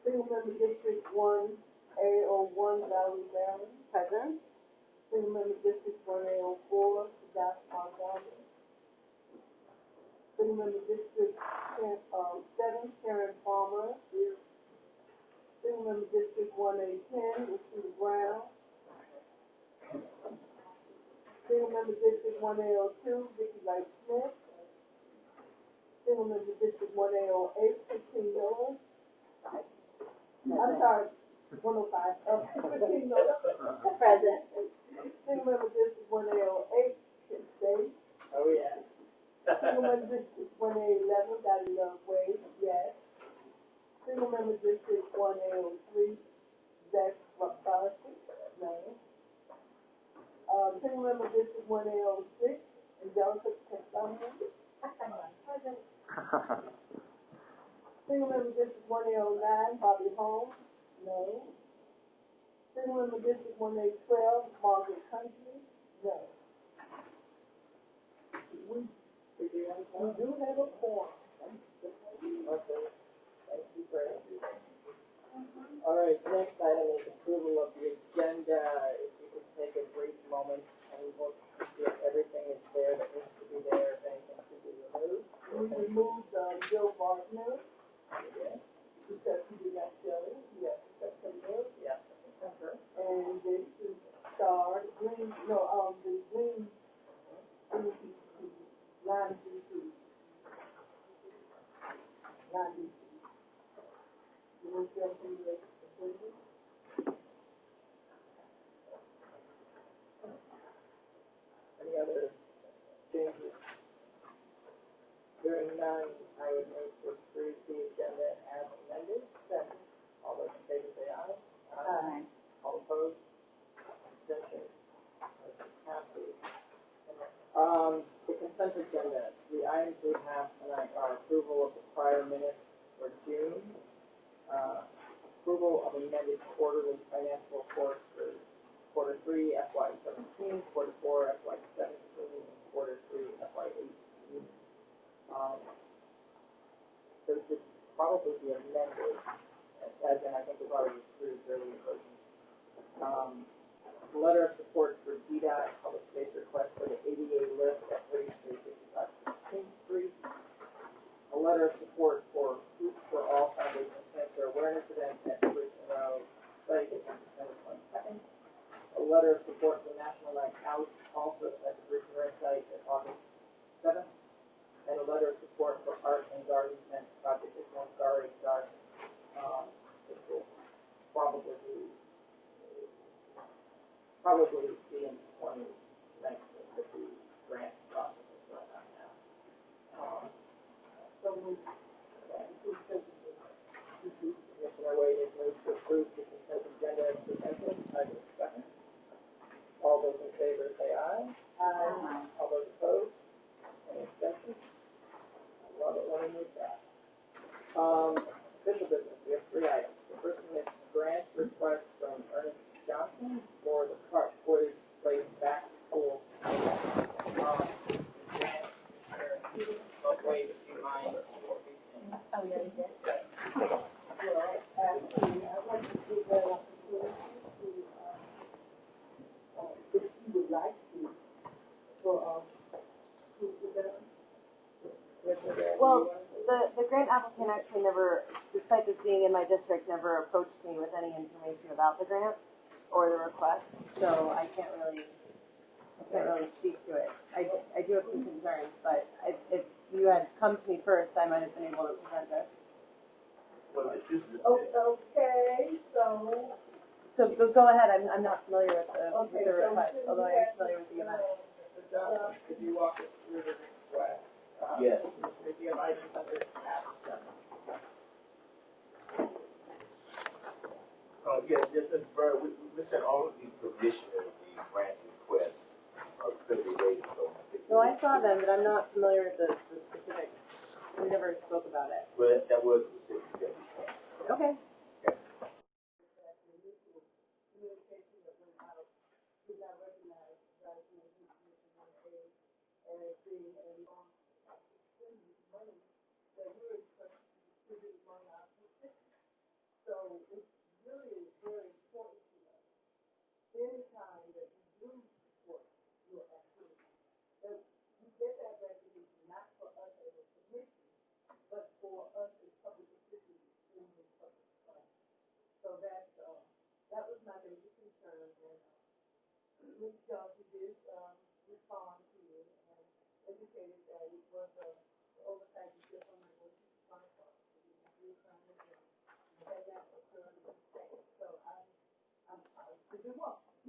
Single member District 1, Area 01, Valerie Barron. Present. Single member District 1, Area 04, Doc Montgomery. Single member District 7, Karen Palmer. Single member District 1A10, Rashida Brown. Single member District 1A02, Vicky Wright Smith. Single member District 1A08, Christine Miller. I'm sorry, 105, Christine Miller. Present. Single member District 1A08, Kim State. Oh, yeah. Single member District 1A11, Dottie Love Wade, yes. Single member District 1A03, Zach Rossi, no. Single member District 1A06, Angelica Castaño. Present. Single member District 1A09, Bobby Holmes, no. Single member District 1A12, Margaret Country, no. We do have a quorum. Okay. Thank you for everything. All right, next item is approval of the agenda. If you could take a brief moment and look to see if everything is there that needs to be there, if anything should be removed. We removed, Joe Gardner, Yeah. because he did not show, yes, September. Yeah. September. And this is Star, Green, no, the Green, line DC. Line DC. You want to jump in the decision? Any other changes? Hearing none, I would move to approve the agenda as amended. Second. All those in favor say aye. Aye. All opposed? Abstentions? Motion passes. The consent agenda, the items we have tonight are approval of the prior minutes for June, approval of amended quarterly financial reports for quarter 3 FY17, quarter 4 FY17, and quarter 3 FY18. So it should probably be amended, as in I think we've already approved earlier versions. Letter of support for DDOT public space request for the ADA lift at 3365 16th Street. A letter of support for Food for All Foundation Cancer Awareness event at Richmond Road site on December 22nd. A letter of support for National Night Out also at the Richmond Road site at August 7th. And a letter of support for Art and Garden Event Project at One Starry Garden. Which will probably be in 2019 with the grant process is going on now. So we, approve the consent agenda as presented. I will second. All those in favor say aye. Aye. All those opposed? Any abstentions? I love it when I move that. Official business, we have 3 items. The first one is grant request from Ernest Johnson for the Park Boys Place back to school. Grant, Wade, if you mind, for recent. Oh, yeah, you did? Well, actually, I'd like to give that opportunity to, if you would like to, for, Well, the grant applicant actually never, despite this being in my district, never approached me with any information about the grant or the request, so I can't really speak to it. I do have some concerns, but if you had come to me first, I might have been able to present this. Well, this is. Okay, so. So go ahead, I'm not familiar with the request, so although I am familiar with the event. Mr. Johnson, could you walk us through the request? Yes. Maybe a item under action. Yes, Mr. Burr, we sent all of the provision of the grant request, pretty related, so. No, I saw them, but I'm not familiar with the specifics. We never spoke about it. Well, that was the specific that we sent. Okay. Communication that went out, did not recognize vaccination commission 1A, and it's being money that we're expected to distribute among our constituents. So it's really very important to us, anytime that you do support your activity, that you get that recognition, not for us as a commission, but for us as public officials in the public fund. So that was my major concern, and Ms. Johnson did respond to it and indicated that it was the oversight was just on my voice to fund part. We had that occurred in the state, so I'm to do well. The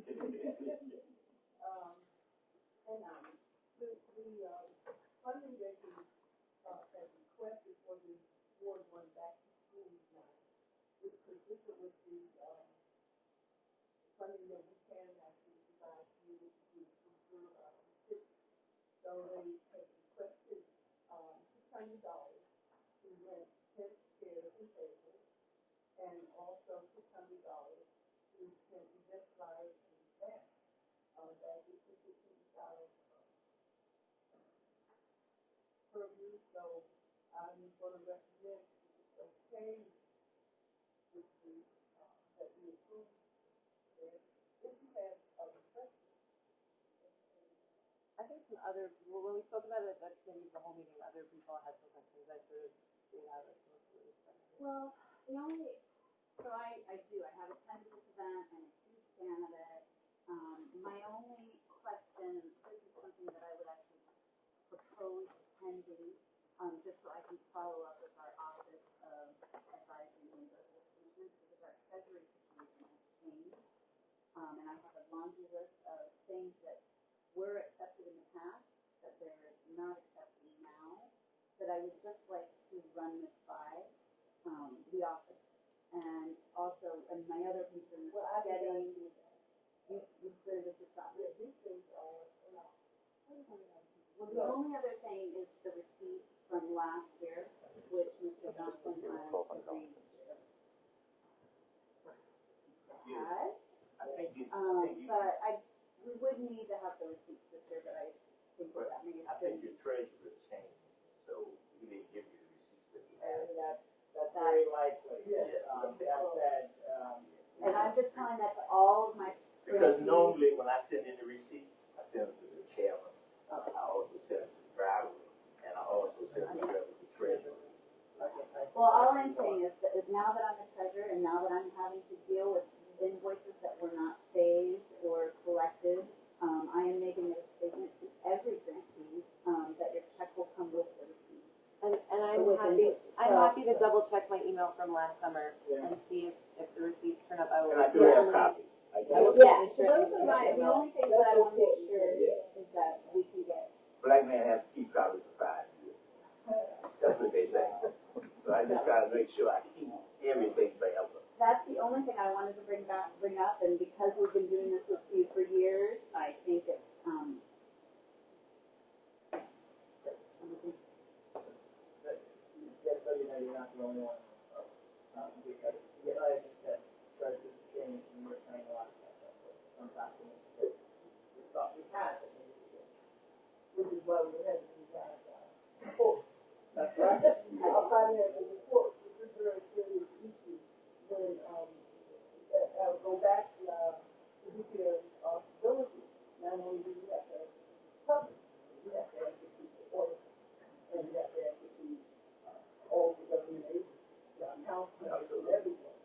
funding that we had requested for the Ward 1 back to school night is consistent with the funding that we can actually provide to you through city. So they have requested $600 to rent 10 chairs and tables, and also $600 to invest flyers and that. That is $15,000 per view. So I'm going to recommend it's okay with the that we approve it. If you have other questions. I think some other, when we spoke about it at the whole meeting, other people had some questions. I sort of did have it mostly. Well, the only, so I have attended this event, I'm a huge fan of it. My only question, this is something that I would actually propose attending, just so I can follow up with our office of advising and negotiations, because our treasury situation has changed. And I have a laundry list of things that were accepted in the past, that they're not accepting now, that I would just like to run this by the office. And also, and my other concern is getting, you clear this is not, these things are not. Well, the only other thing is the receipt from last year, which Mr. Johnson has agreed to. But we would need to have the receipts this year, but I think that may have been. I think your treasurer changed, so he didn't give you the receipts that he has. That's very likely. Yes. And I'm just telling that to all of my. Because normally when I send in the receipts, I send them to the chairman. I also send them to the driver, and I also send them to the treasurer. Well, all I'm saying is that now that I'm a treasurer and now that I'm having to deal with invoices that were not saved or collected, I am making a statement to every grantee that your check will come with the receipt. And I'm happy to double check my email from last summer and see if the receipts turn up. I will. And I do have copies. Yeah, so those are the only things that I want to make sure is that we can get. Black man has to keep copies for 5 years. That's what they say. So I just gotta make sure I keep everything available. that's the only thing I wanted to bring up, and because we've been doing this with you for years, I think it's, Just so you know, you're not the only one. Because, like I said, treasures change and we're paying a lot of that stuff. Some documents that we thought we had, but maybe we didn't. Which is why we had to do that, report. That's right. I'll find out the report, which is very serious issue. Then, I'll go back to, nuclear responsibility. Not only do we have to public, we have to execute the order, and we have to execute all the government agencies, the council, and everyone.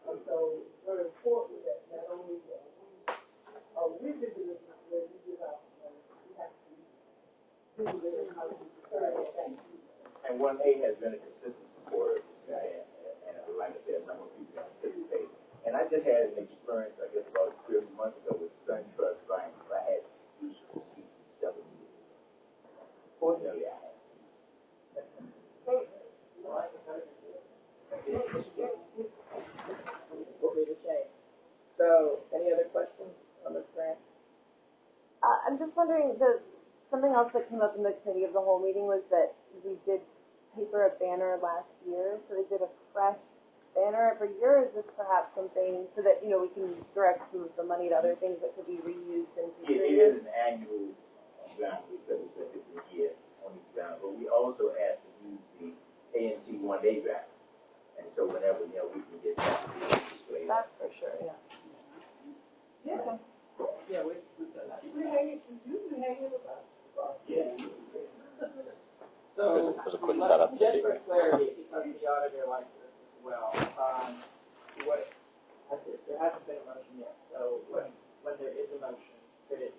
And so it's very important that not only we visit it, when we give out money, we have to visit it how to return it back to you. And 1A has been a consistent supporter, and like I said, a number of people participate. And I just had an experience, I guess, about 3 months ago with SunTrust Bank. I had to use a receipt for 7 years. Fortunately, I had. What we were saying. So, any other questions on this grant? I'm just wondering, something else that came up in the committee of the whole meeting was that we did paper a banner last year, so they did a fresh banner every year. Is this perhaps something so that, you know, we can direct some of the money to other things that could be reused in future It years? is an annual grant because it's a different year on each grant, but we also ask to use the ANC 1-day grant. And so whenever, we can get that display. That's for sure, yeah. Yeah. Yeah, we've done that. We hang it with us. Yeah. It was a quick setup this Just for evening. clarity, because the auditor likes this as well, there hasn't been a motion yet, so when there is a motion, could it,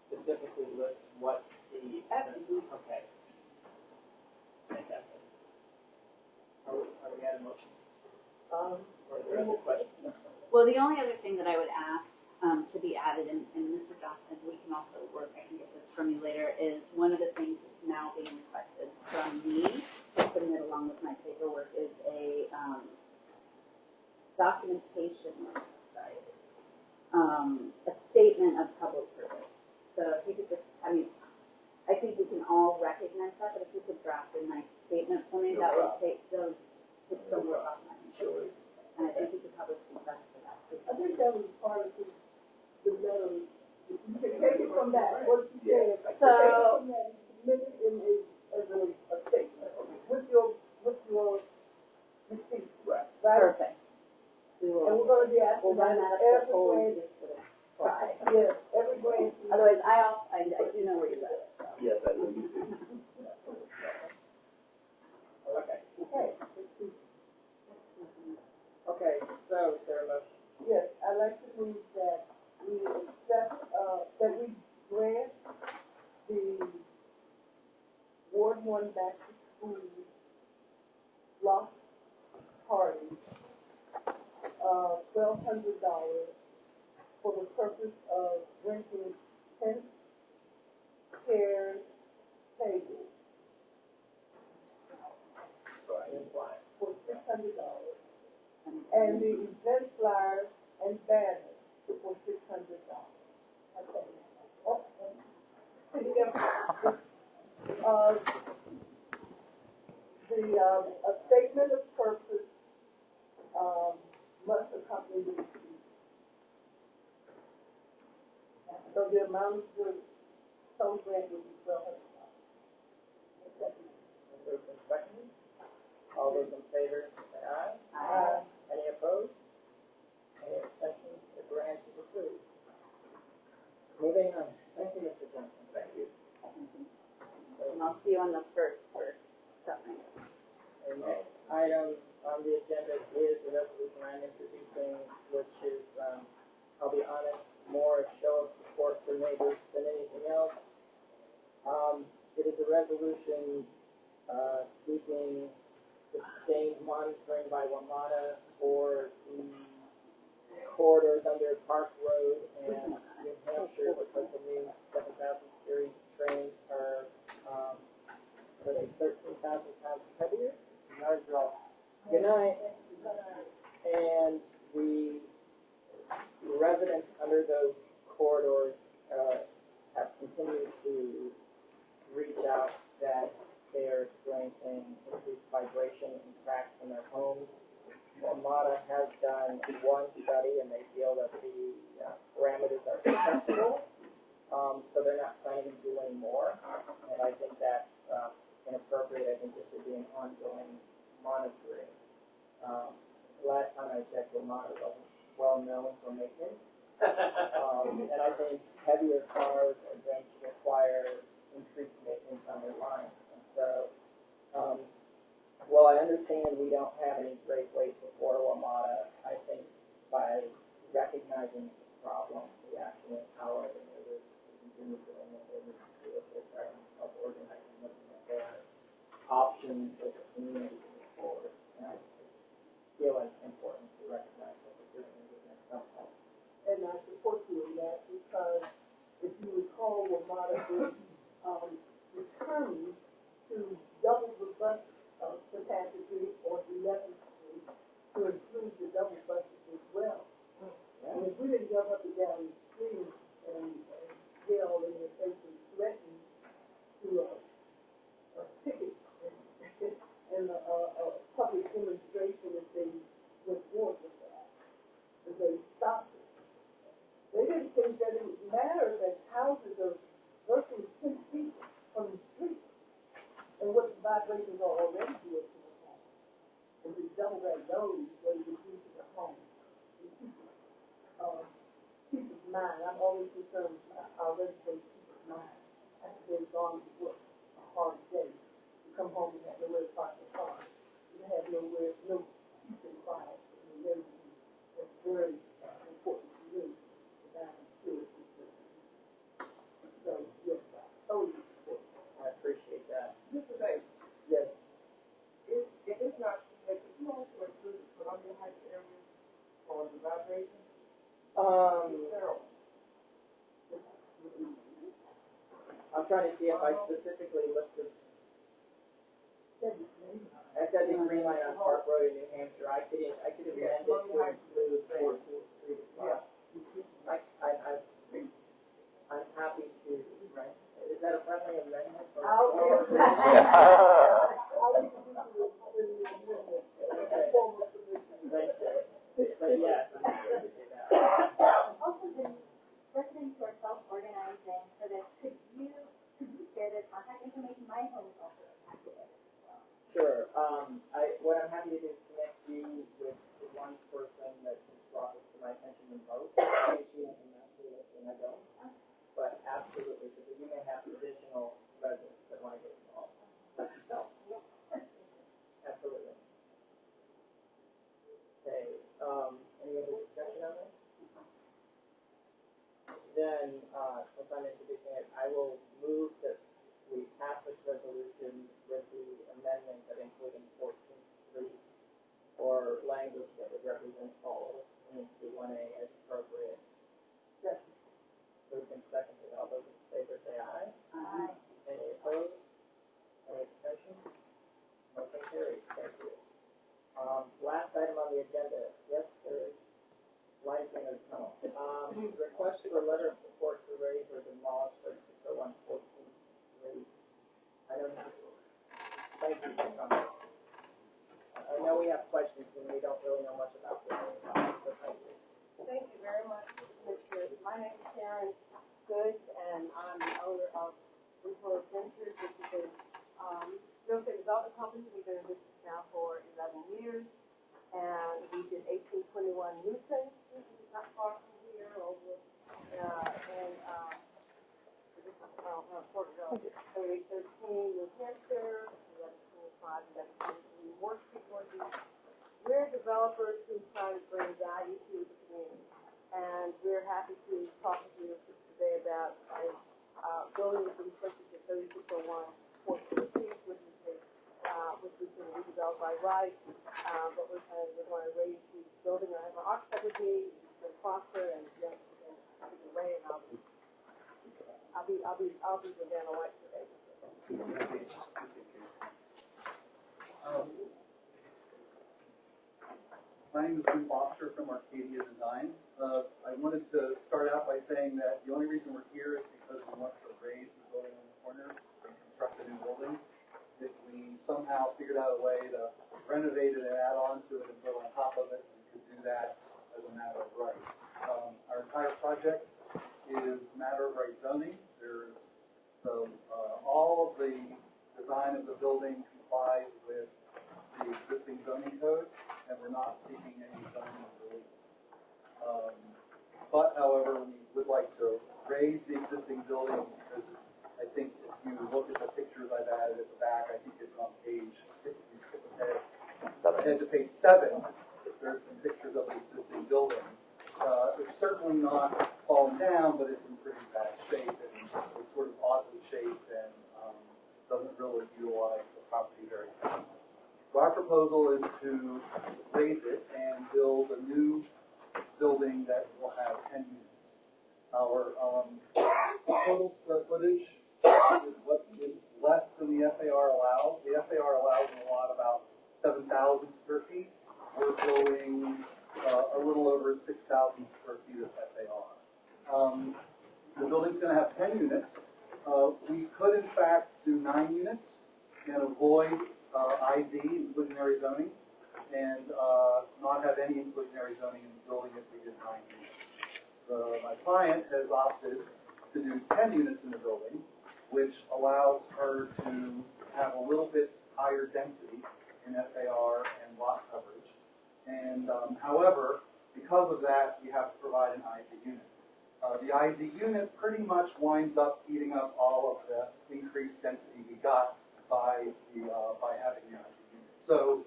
specifically list what the. Absolutely. Okay. Fantastic. Are we at a motion? Or are there other questions? well, the only other thing that I would ask, to be added, and Mr. Johnson, we can also work, I can get this from you later, is one of the things that's now being requested from me to submit along with my paperwork is a, documentation, a statement of public purpose. So if you could just, I think we can all recognize that, but if you could draft a nice statement for me, that would take some work off my shoulders. And I think we could probably keep that for that. I think that was part of the letter. You can take it from that, what you said. So, Submit it in as a statement, with your receipt. Right. perfect. We And will, we're gonna be asking we'll run that up every to full grant, just for the try. yes, every grant. Otherwise, I do know where you live. Yes, I do. Okay. Okay, so is there a motion? Yes, I'd like to move that we accept, that we grant the Ward 1 back to school block party, $1,200 for the purpose of renting tents, chairs, tables. For $600. And the event flyers and banners for $600. Okay. A statement of purpose, must accompany the receipt. So the amount of the total grant would be $1,200. Second. All those in favor, say aye. Aye. Any opposed? Any abstentions? The grant is approved. Moving on. Thank you, Mr. Johnson. Thank you. And I'll see you on the first for something. Okay. Item on the agenda is the resolution I'm introducing, which is, I'll be honest, more a show of support for neighbors than anything else. It is a resolution, seeking sustained monitoring by WMATA for the corridors under Park Road and New Hampshire, because the new 7,000 series trains are, 13,000 pounds heavier. Good night. And the residents under those corridors have continued to reach out that they are experiencing increased vibration and cracks in their homes. WMATA has done one study and they feel that the parameters are acceptable, so they're not planning to do any more. And I think that's inappropriate. I think there should be an ongoing monitoring. Last time I checked, WMATA wasn't well known for maintenance. And I think heavier cars are going to require increased maintenance on their lines. And so, while I understand we don't have any great ways before WMATA, I think by recognizing the problem, we actually empower the neighbors to continue doing what they need to do if they're trying to self-organize and looking at their options as a community to move forward. And I feel it's important to recognize what we're doing and giving them some help. And I support you in that because if you recall, WMATA is determined to double the bus capacity on 11th Street to include the double buses as well. Yeah. And if we didn't jump up and down the street and yell in their face and threaten to ticket and a public demonstration if they went forward with that, if they stopped it. They didn't think that it would matter that houses are virtually 10 feet from the street. And what the vibrations are already doing to the home. And to double that load, they reduce the home. People's mind. I'm always concerned with our residents' people's mind. After they've gone to work a hard day, you come home and have nowhere to park your car. You have no peace and quiet in the neighborhood. That's very important to me. So, yes, I totally support that. I appreciate that. Mr. Bates. Yes. If it's not, like, if you also include the Columbia Heights area or the vibration, I'm trying to see if I specifically listed. I said the green line on Park Road in New Hampshire. I could amend it to include 14th Street as well. I'm happy to, right? Is that a friendly amendment? Thank you. But yes, I'm happy to do that. Also, the residents who are self-organizing for this, could you share their contact information? My home is also impacted as well. Sure. What I'm happy to do is connect you with the one person that just brought this to my attention the most. I don't. But absolutely, because you may have additional residents that want to get involved. So, absolutely. Okay. Any other discussion on this? Then, since I'm introducing it, I will move that we pass this resolution with the amendment that including 14th Street or language that would represent all in C1A as appropriate. Yes. Moved and seconded. All those in favor say aye. Aye. Any opposed? Any abstentions? Motion carries. Thank you. Last item on the agenda. Yes, there is lighting in the tunnel. Request for a letter of support to raise or demolish 3601 14th Street. I don't know. Thank you for coming. I know we have questions and we don't really know much about this. So thank you. Thank you very much, Commissioners. My name is Sharon Goods, and I'm the owner of Influence Ventures, which is a real estate development company. We've been in business now for 11 years, and we did 1821 Newton, which is not far from here, over in 13 New Hampshire, 1125, 1123 Moore Street, Northeast. We're developers who try to bring value to the community, and we're happy to talk to you today about building the construction of 3601 14th Street, which we can redevelop by right, but we're going to raise the building. I have an architect with me, Mr. Foster, and Jeff and Ray, and I'll be the Vanna White today. My name is Jim Foster from Arcadia Design. I wanted to start out by saying that the only reason we're here is because we want to raise the building on the corner and construct a new building. If we somehow figured out a way to renovate it and add on to it and build on top of it, we could do that as a matter of right. Our entire project is matter of right zoning. There's all of the design of the building complies with the existing zoning code, and we're not seeking any zoning relief. But, however, we would like to raise the existing building because I think if you look at the pictures I've added at the back, I think it's on page, if you skip ahead to page 7, there's some pictures of the existing building. It's certainly not fallen down, but it's in pretty bad shape, and it's sort of oddly shaped and doesn't really utilize the property very well. So our proposal is to raise it and build a new building that will have 10 units. Our total square footage is what is less than the FAR allows. The FAR allows a lot about 7,000 square feet. We're building a little over 6,000 square feet of FAR. The building's going to have 10 units. We could, in fact, do 9 units and avoid IZ, inclusionary zoning, and not have any inclusionary zoning in the building if we did 9 units. My client has opted to do 10 units in the building, which allows her to have a little bit higher density in FAR and lot coverage. And however, because of that, we have to provide an IZ unit. The IZ unit pretty much winds up eating up all of the increased density we got by having the IZ unit. So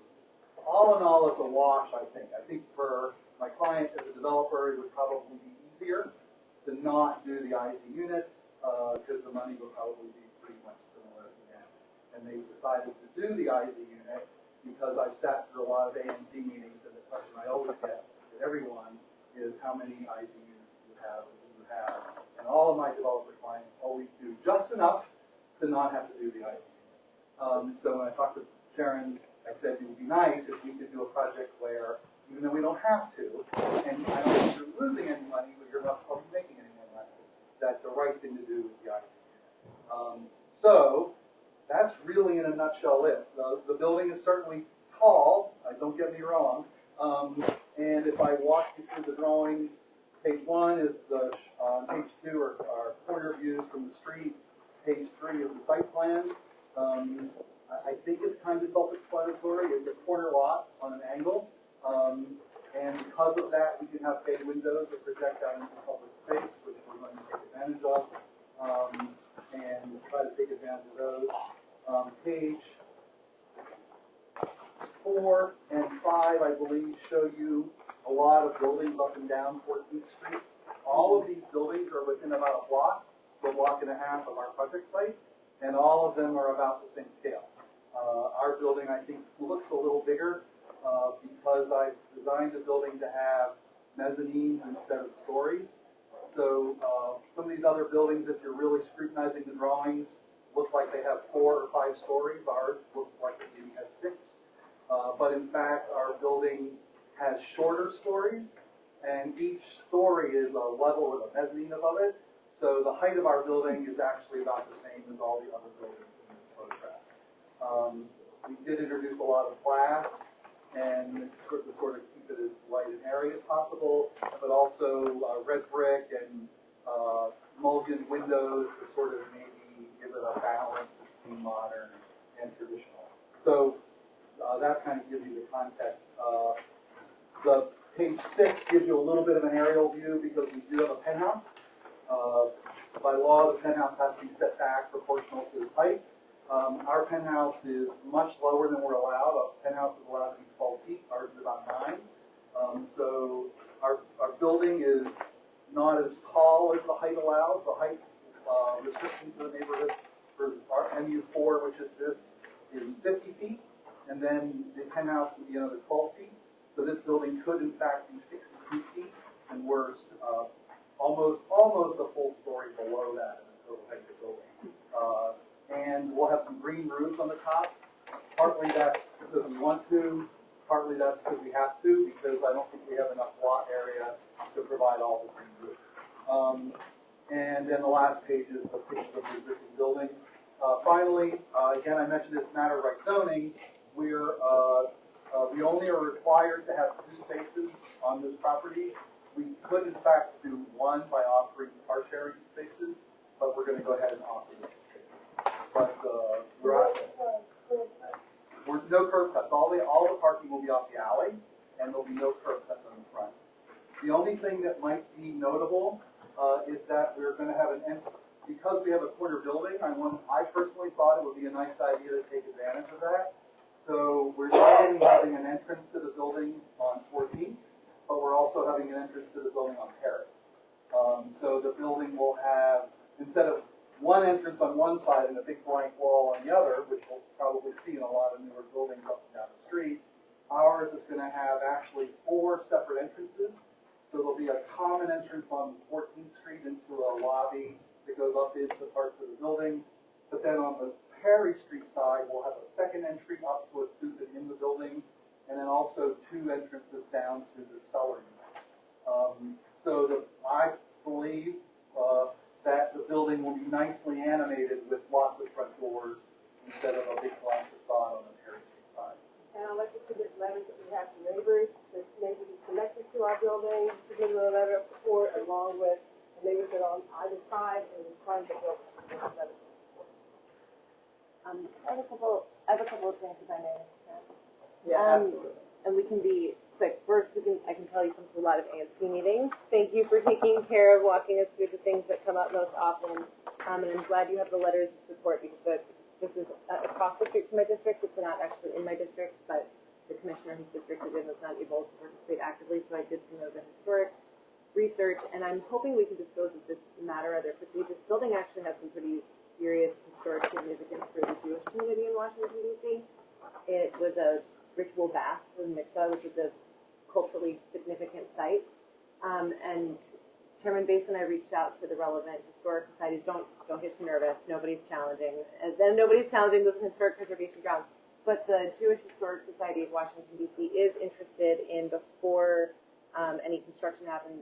all in all, it's a wash, I think. I think for my client as a developer, it would probably be easier to not do the IZ unit because the money would probably be pretty much similar to them. And they decided to do the IZ unit because I've sat through a lot of ANC meetings, and the question I always get with everyone is how many IZ units do you have and do you have? And all of my developer clients always do just enough to not have to do the IZ unit. So when I talked to Sharon, I said it would be nice if we could do a project where, even though we don't have to, and I don't think you're losing any money, but you're not probably making any more money, that the right thing to do is the IZ unit. So that's really in a nutshell it. The building is certainly tall, don't get me wrong, and if I walk you through the drawings, page 1 is page 2 are corner views from the street, page 3 is the site plan. I think it's kind of self-explanatory. It's a corner lot on an angle, and because of that, we can have bay windows that project out into public space, which we're going to take advantage of, and try to take advantage of those. Page 4 and 5, I believe, show you a lot of buildings up and down 14th Street. All of these buildings are within about a block to a block and a half of our project site, and all of them are about the same scale. Our building, I think, looks a little bigger because I've designed the building to have mezzanines instead of stories. So some of these other buildings, if you're really scrutinizing the drawings, look like they have 4 or 5 stories. Ours looks like it maybe has 6. But in fact, our building has shorter stories, and each story is a level with a mezzanine above it. So the height of our building is actually about the same as all the other buildings in this photograph. We did introduce a lot of glass and to sort of keep it as light and airy as possible, but also red brick and mullion windows to sort of maybe give it a balance between modern and traditional. So that kind of gives you the context. The page 6 gives you a little bit of an aerial view because we do have a penthouse. By law, the penthouse has to be set back proportional to the height. Our penthouse is much lower than we're allowed. A penthouse is allowed to be 12 feet. Ours is about 9. So our building is not as tall as the height allows. The height restriction to the neighborhood for our MU4, which is this, is 50 feet. And then the penthouse would be another 12 feet. So this building could, in fact, be 62 feet. And we're almost a full story below that in the total height of the building. And we'll have some green roofs on the top. Partly that's because we want to, partly that's because we have to, because I don't think we have enough lot area to provide all the things. And then the last page is the picture of the existing building. Finally, again, I mentioned this matter of right zoning. We only are required to have 2 spaces on this property. We could, in fact, do 1 by offering car sharing spaces, but we're going to go ahead and offer this space. But we're no curb cuts. All the parking will be off the alley, and there'll be no curb cuts on the front. The only thing that might be notable is that we're going to have because we have a corner building. I personally thought it would be a nice idea to take advantage of that. So we're not only having an entrance to the building on 14th, but we're also having an entrance to the building on Paris. So the building will have, instead of 1 entrance on one side and a big blank wall on the other, which we'll probably see in a lot of newer buildings up and down the street, ours is going to have actually 4 separate entrances. So there'll be a common entrance on 14th Street into a lobby that goes up into parts of the building. But then on the Perry Street side, we'll have a second entry up to a stoop and in the building, and then also 2 entrances down to the cellar units. I believe that the building will be nicely animated with lots of front doors instead of a big blank facade on the Perry Street side. And I'd like to submit letters that we have to neighbors, that neighbors connected to our building, submit a letter of support along with the neighbors that are on either side and in front of the building. I have a couple of things, if I may. Yeah, absolutely. And we can be quick. First, I can tell you come to a lot of ANC meetings. Thank you for taking care of walking us through the things that come up most often. And I'm glad you have the letters of support because this is across the street from my district. It's not actually in my district, but the commissioner whose district it in was not able to participate actively, so I did some of the historic research, and I'm hoping we can dispose of this matter rather quickly. This building actually has some pretty serious historic significance for the Jewish community in Washington, D.C. It was a ritual bath for mikvah, which is a culturally significant site. And Chairman Bass and I reached out to the relevant historic societies. Don't get too nervous. Nobody's challenging. And then nobody's challenging the historic preservation grounds. But the Jewish Historic Society of Washington, D.C. is interested in, before any construction happens,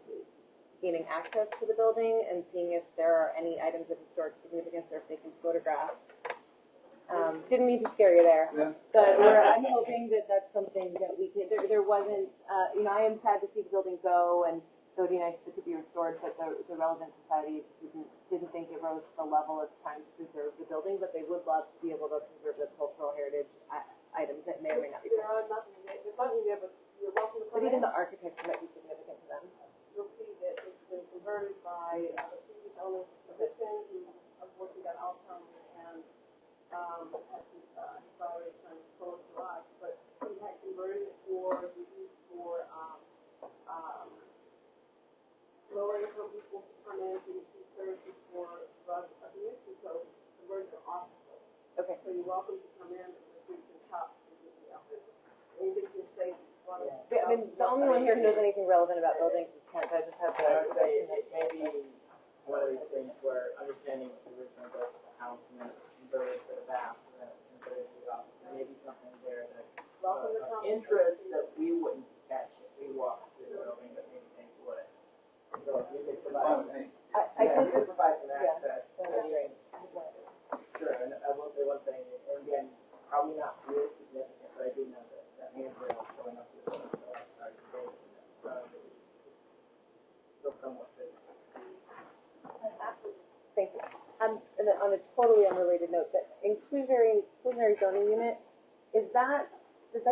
gaining access to the building and seeing if there are any items of historic significance or if they can photograph. Didn't mean to scare you there, yeah. But I'm hoping that that's something that we can. There wasn't, I am sad to see the building go, and it would be nice if it could be restored, but the relevant societies didn't think it rose to the level of trying to preserve the building, but they would love to be able to preserve the cultural heritage items that may or may not be. There's nothing there, but you're welcome to come But even in. the architecture might be significant to them. You'll see that it's been converted by the previous owner's physician who unfortunately got Alzheimer's and he's already kind of close to us, but he had converted it for the use for lower income people to come in to receive services for drug abuse, and so converted to office. Okay. So you're welcome to come in and we can talk to you about this. Anything you say. Yeah, I mean, the only one here who knows anything relevant about buildings is Kent. I just have the. I would say it may be one of these things where understanding the original built the house and then converted to the bath and then converted to the office. There may be something there that interest that we wouldn't catch if we walked through the building, but maybe things would. So if we could provide, I think we could provide some yeah, access. that's great. Sure, and I will say one thing, and again, probably not real significant, but I do know that handrail is going up to the building, so I started to go with that. So still somewhat big. Thank you. And then on a totally unrelated note, that inclusionary zoning unit, does that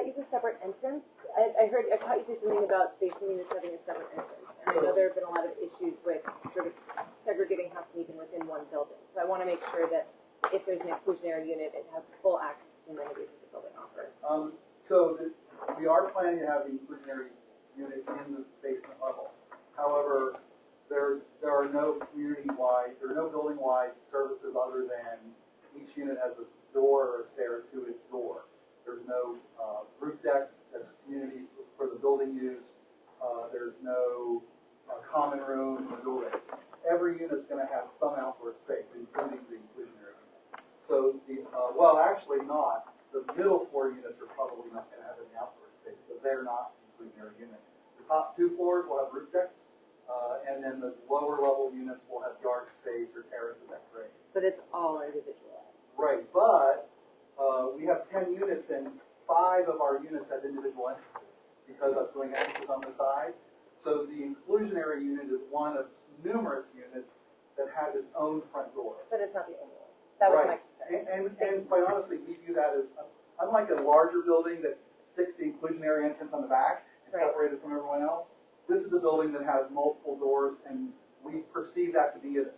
use a separate entrance? I caught you say something about basement units having a separate entrance. And I know there have been a lot of issues with sort of segregating housing even within one building. So I want to make sure that if there's an inclusionary unit, it has full access to the amenities that the building offers. We are planning to have the inclusionary unit in the basement level. However, there are no building-wide services other than each unit has a door or a stair to its door. There's no roof deck that's community for the building use. There's no common room or doorway. Every unit's going to have some outdoor space, including the inclusionary unit. So actually not. The middle floor units are probably not going to have any outdoor space. space, so they're not inclusionary units. The top 2 floors will have roof decks, and then the lower level units will have yard space or terraces at grade. But it's all individualized. Right, but we have 10 units and 5 of our units have individual entrances because I was doing entrances on the side. So the inclusionary unit is one of numerous units that has its own front door. But it's not the only one. That was my concern. And quite honestly, we view that as, unlike a larger building that sticks the inclusionary entrance on the back and separated from everyone else, this is a building that has multiple doors, and we perceive that to be an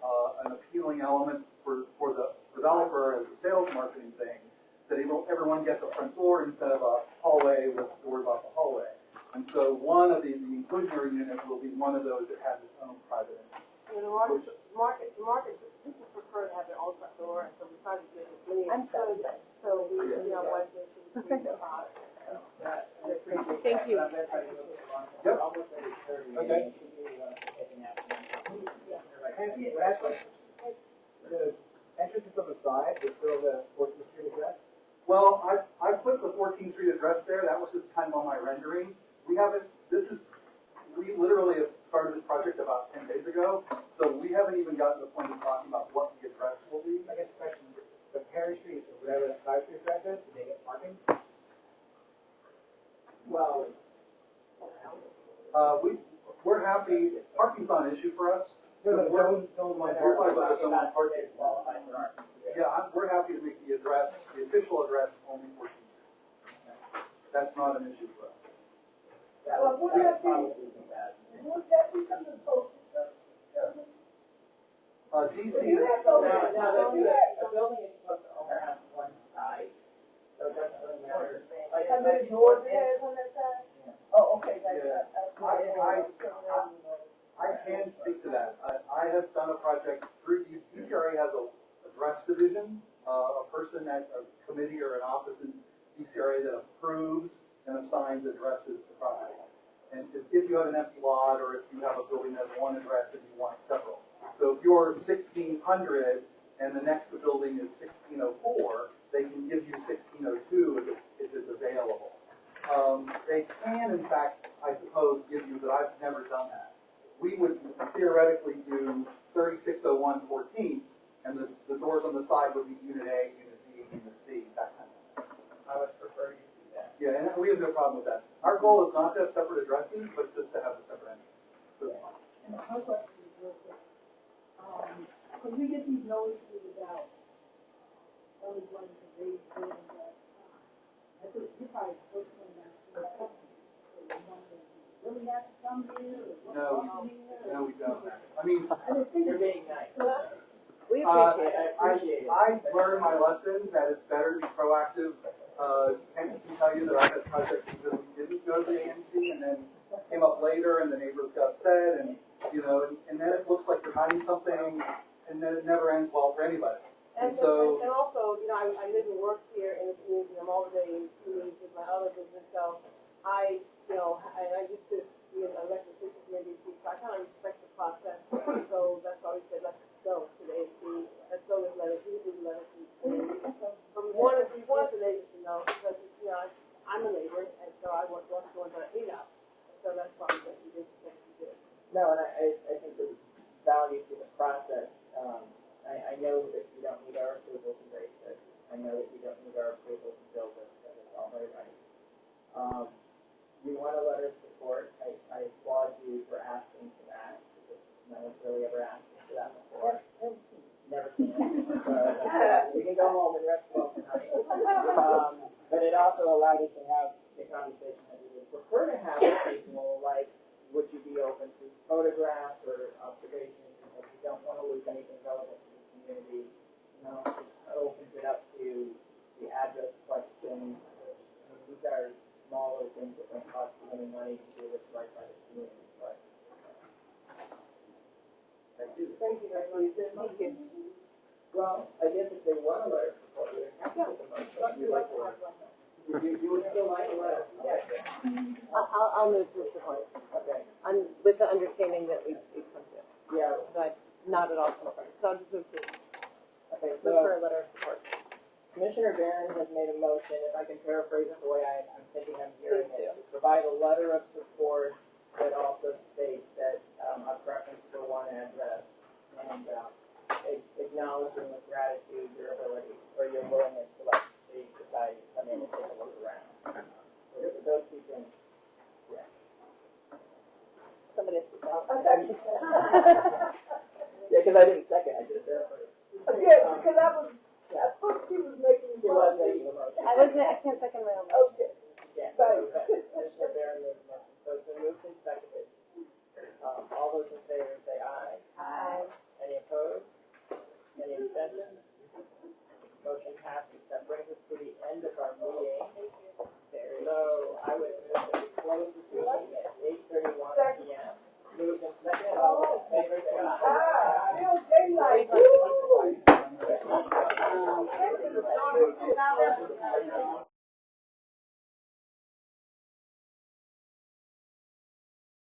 appealing element for the developer as a sales marketing thing, that everyone gets a front door instead of a hallway with doors off the hallway. And so one of the inclusionary units will be one of those that has its own private entrance. You know, people prefer to have their own front door, and so we try to get as many as possible. So we, you know, want to make the process. Thank you. Yep. Okay. The entrances on the side, is still the 14th Street address? Well, I put the 14th Street address there. That was just kind of on my rendering. We literally have started this project about 10 days ago, so we haven't even gotten to the point of talking about what the address will be. I guess the question, the Perry Street, or whatever that side street address is, did they get parking? Well, we're happy. Parking's not an issue for us. No, We're happy to make the address, the official address, only 14. That's not an issue for us. Well, would that become the post? DC. The building is supposed to only have one side, so it doesn't really matter. And then yours is on that side? Oh, okay, I can speak to that. I have done a project through DCRA has a address division, a person at a committee or an office in DCRA that approves and assigns addresses to properties. And if you have an empty lot, or if you have a building that has one address and you want several. So if you're 1600 and the next building is 1604, they can give you 1602 if it's available. They can, in fact, I suppose, give you, but I've never done that. We would theoretically do 3601 14th, and the doors on the side would be Unit A, Unit B, Unit C, that kind of thing. I would prefer you to do that. Yeah, and we have no problem with that. Our goal is not to have separate addresses, but just to have a separate entrance. So, And my question is real quick. When we get these notices about only going to raise buildings at a time, I think you probably first one down to the company. So you wonder, really have to come here, or what's going on here? no, we don't. I mean, You're being nice. We appreciate it. I learned my lesson that it's better to be proactive. Can't tell you that I had projects that we didn't go to the ANC and then came up later and the neighbors got upset and then it looks like they're hiding something and then it never ends well for anybody. And also, I live and work here in the community. I'm already in community with my other business, so I used to be an elected official here in DC, so I kind of respect the process. So that's why we said, let's go to the ANC. Let's go with letters. We do letters to the community. But we wanted the neighbors to know because, I'm a neighbor, and so I want to go into an So that's why we did what we did. No, and I think there's value to the process. I know that you don't need our approval to raise this. I know that you don't need our approval to build this, that it's all very right. You want a letter of support. I applaud you for asking for that, because no one's really ever asked for that before. Never seen it. So you can go home and rest well tonight. But it also allowed us to have the conversation that we would prefer to have with people, like, would you be open to photographs or observations, because we don't want to lose anything relevant to the community. It opens it up to the address question. These are smaller things that don't cost you any money to do what's right by the community. But thank you. Thank you very much. Thank you. Well, I guess if they want a letter of support, we're going to have to make the motion. You would still like a letter? I'll move to support. Okay. With the understanding that we've come to. Yeah. But not at all concerned. So I'll just move to Okay, look for a letter of support. Commissioner Barron has made a motion motion, if I can paraphrase it the way I'm thinking I'm hearing it, to provide a letter of support that also states that, a preference for one address, and, acknowledging with gratitude your ability, or your willingness to let the society come in and take a look around. Those two things. Yeah. Somebody has to Yeah, because I didn't second, I did that first. Yeah, because I thought she was making. She was making a motion. I can't second my own motion. Okay. Yeah, so, Commissioner Barron made the